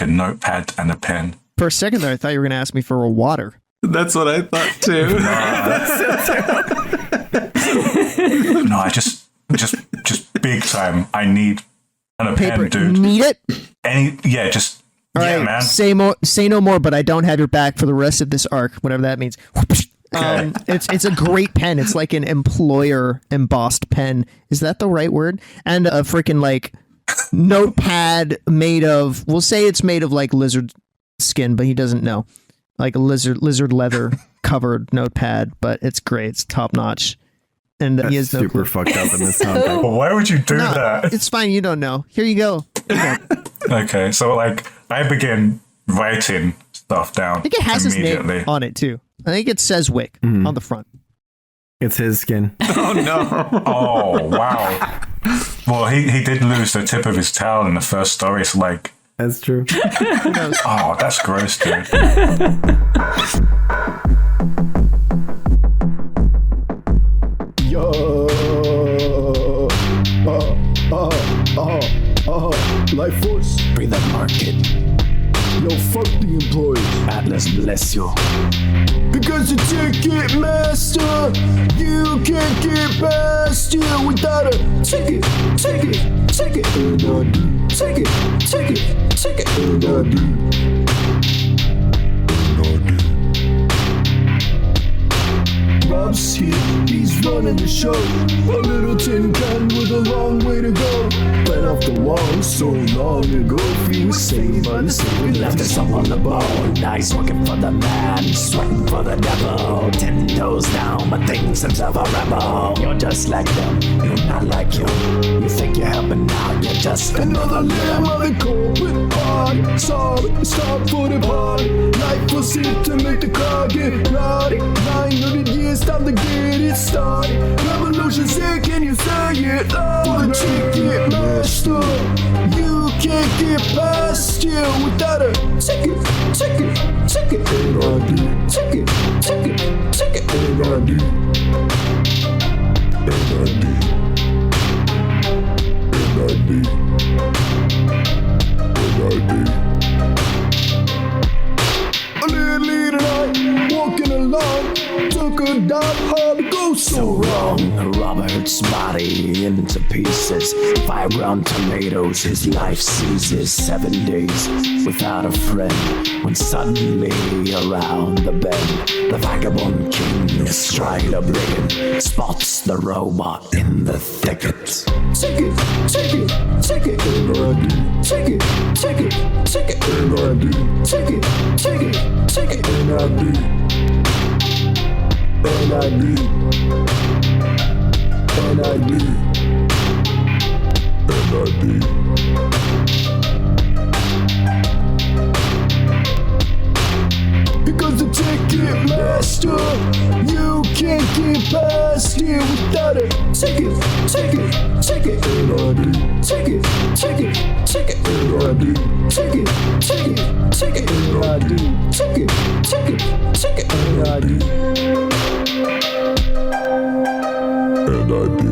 G: notepad and a pen.
C: For a second there, I thought you were going to ask me for a water.
D: That's what I thought too.
G: No, I just big time. I need a
C: Paper.
G: pen, dude.
C: Need it?
G: Just
C: All
G: yeah,
C: right,
G: man.
C: say no more, but I don't have your back for the rest of this arc, whatever that means. It's a great pen. It's like an employer embossed pen. Is that the right word? And a freaking like notepad made of, we'll say it's made of like lizard skin, but he doesn't know. Like a lizard leather covered notepad, but it's great. It's top notch. And he has no
B: super
C: clue.
B: fucked up in this context.
G: But why would you do that?
C: It's fine. You don't know. Here you go.
G: Okay, so like I begin writing stuff down
C: I think it has his
G: immediately.
C: name on it too. I think it says Wick on the front.
B: It's his skin.
D: Oh no.
G: Oh wow. Well, he did lose the tip of his tail in the first story, so like,
B: That's true.
G: oh, that's gross, dude.
I: Yo, Lifeførce, bring that market. Yo, fuck the employees. Atlas bless you. Because the ticket master, you can't get past here without a ticket. And I do. Ticket. And I do. Rob's here. running the show. A little tin can with a long way to go. Fell off the wall so long ago. He was saved by the city, left us up on the bone. Nice working for the man, sweating for the devil. 10 toes down, but thinks himself a rebel. You're just like them, you're not like him. You think you're helping now, you're just another limb of the corporate party. Sorry, stop for the party. Lifeførce it to make the car get rowdy. 900 years, time to get it started. Revolution's here, can you say it loud? The ticket master, you can't get past here without a ticket, ticket, ticket, NID, ticket, ticket, ticket, NID, NID, NID, NID. A little late at night, walking along, took a dive, hard to go so wrong. Robert's body into pieces, 5 ground tomatoes, his life seizes. 7 days without a friend, when suddenly around the bend, the vagabond king astride a brigand spots the robot in the thicket. Take it, take it, take it, NID. Take it, take it, take it, NID. Take it, take it, take it, NID. NID. NID. NID. Because the ticket master, you can't get past here without a ticket, ticket, ticket, NID. Ticket, ticket, ticket, NID. Ticket, ticket, ticket, NID. Ticket, ticket, ticket, NID. NID.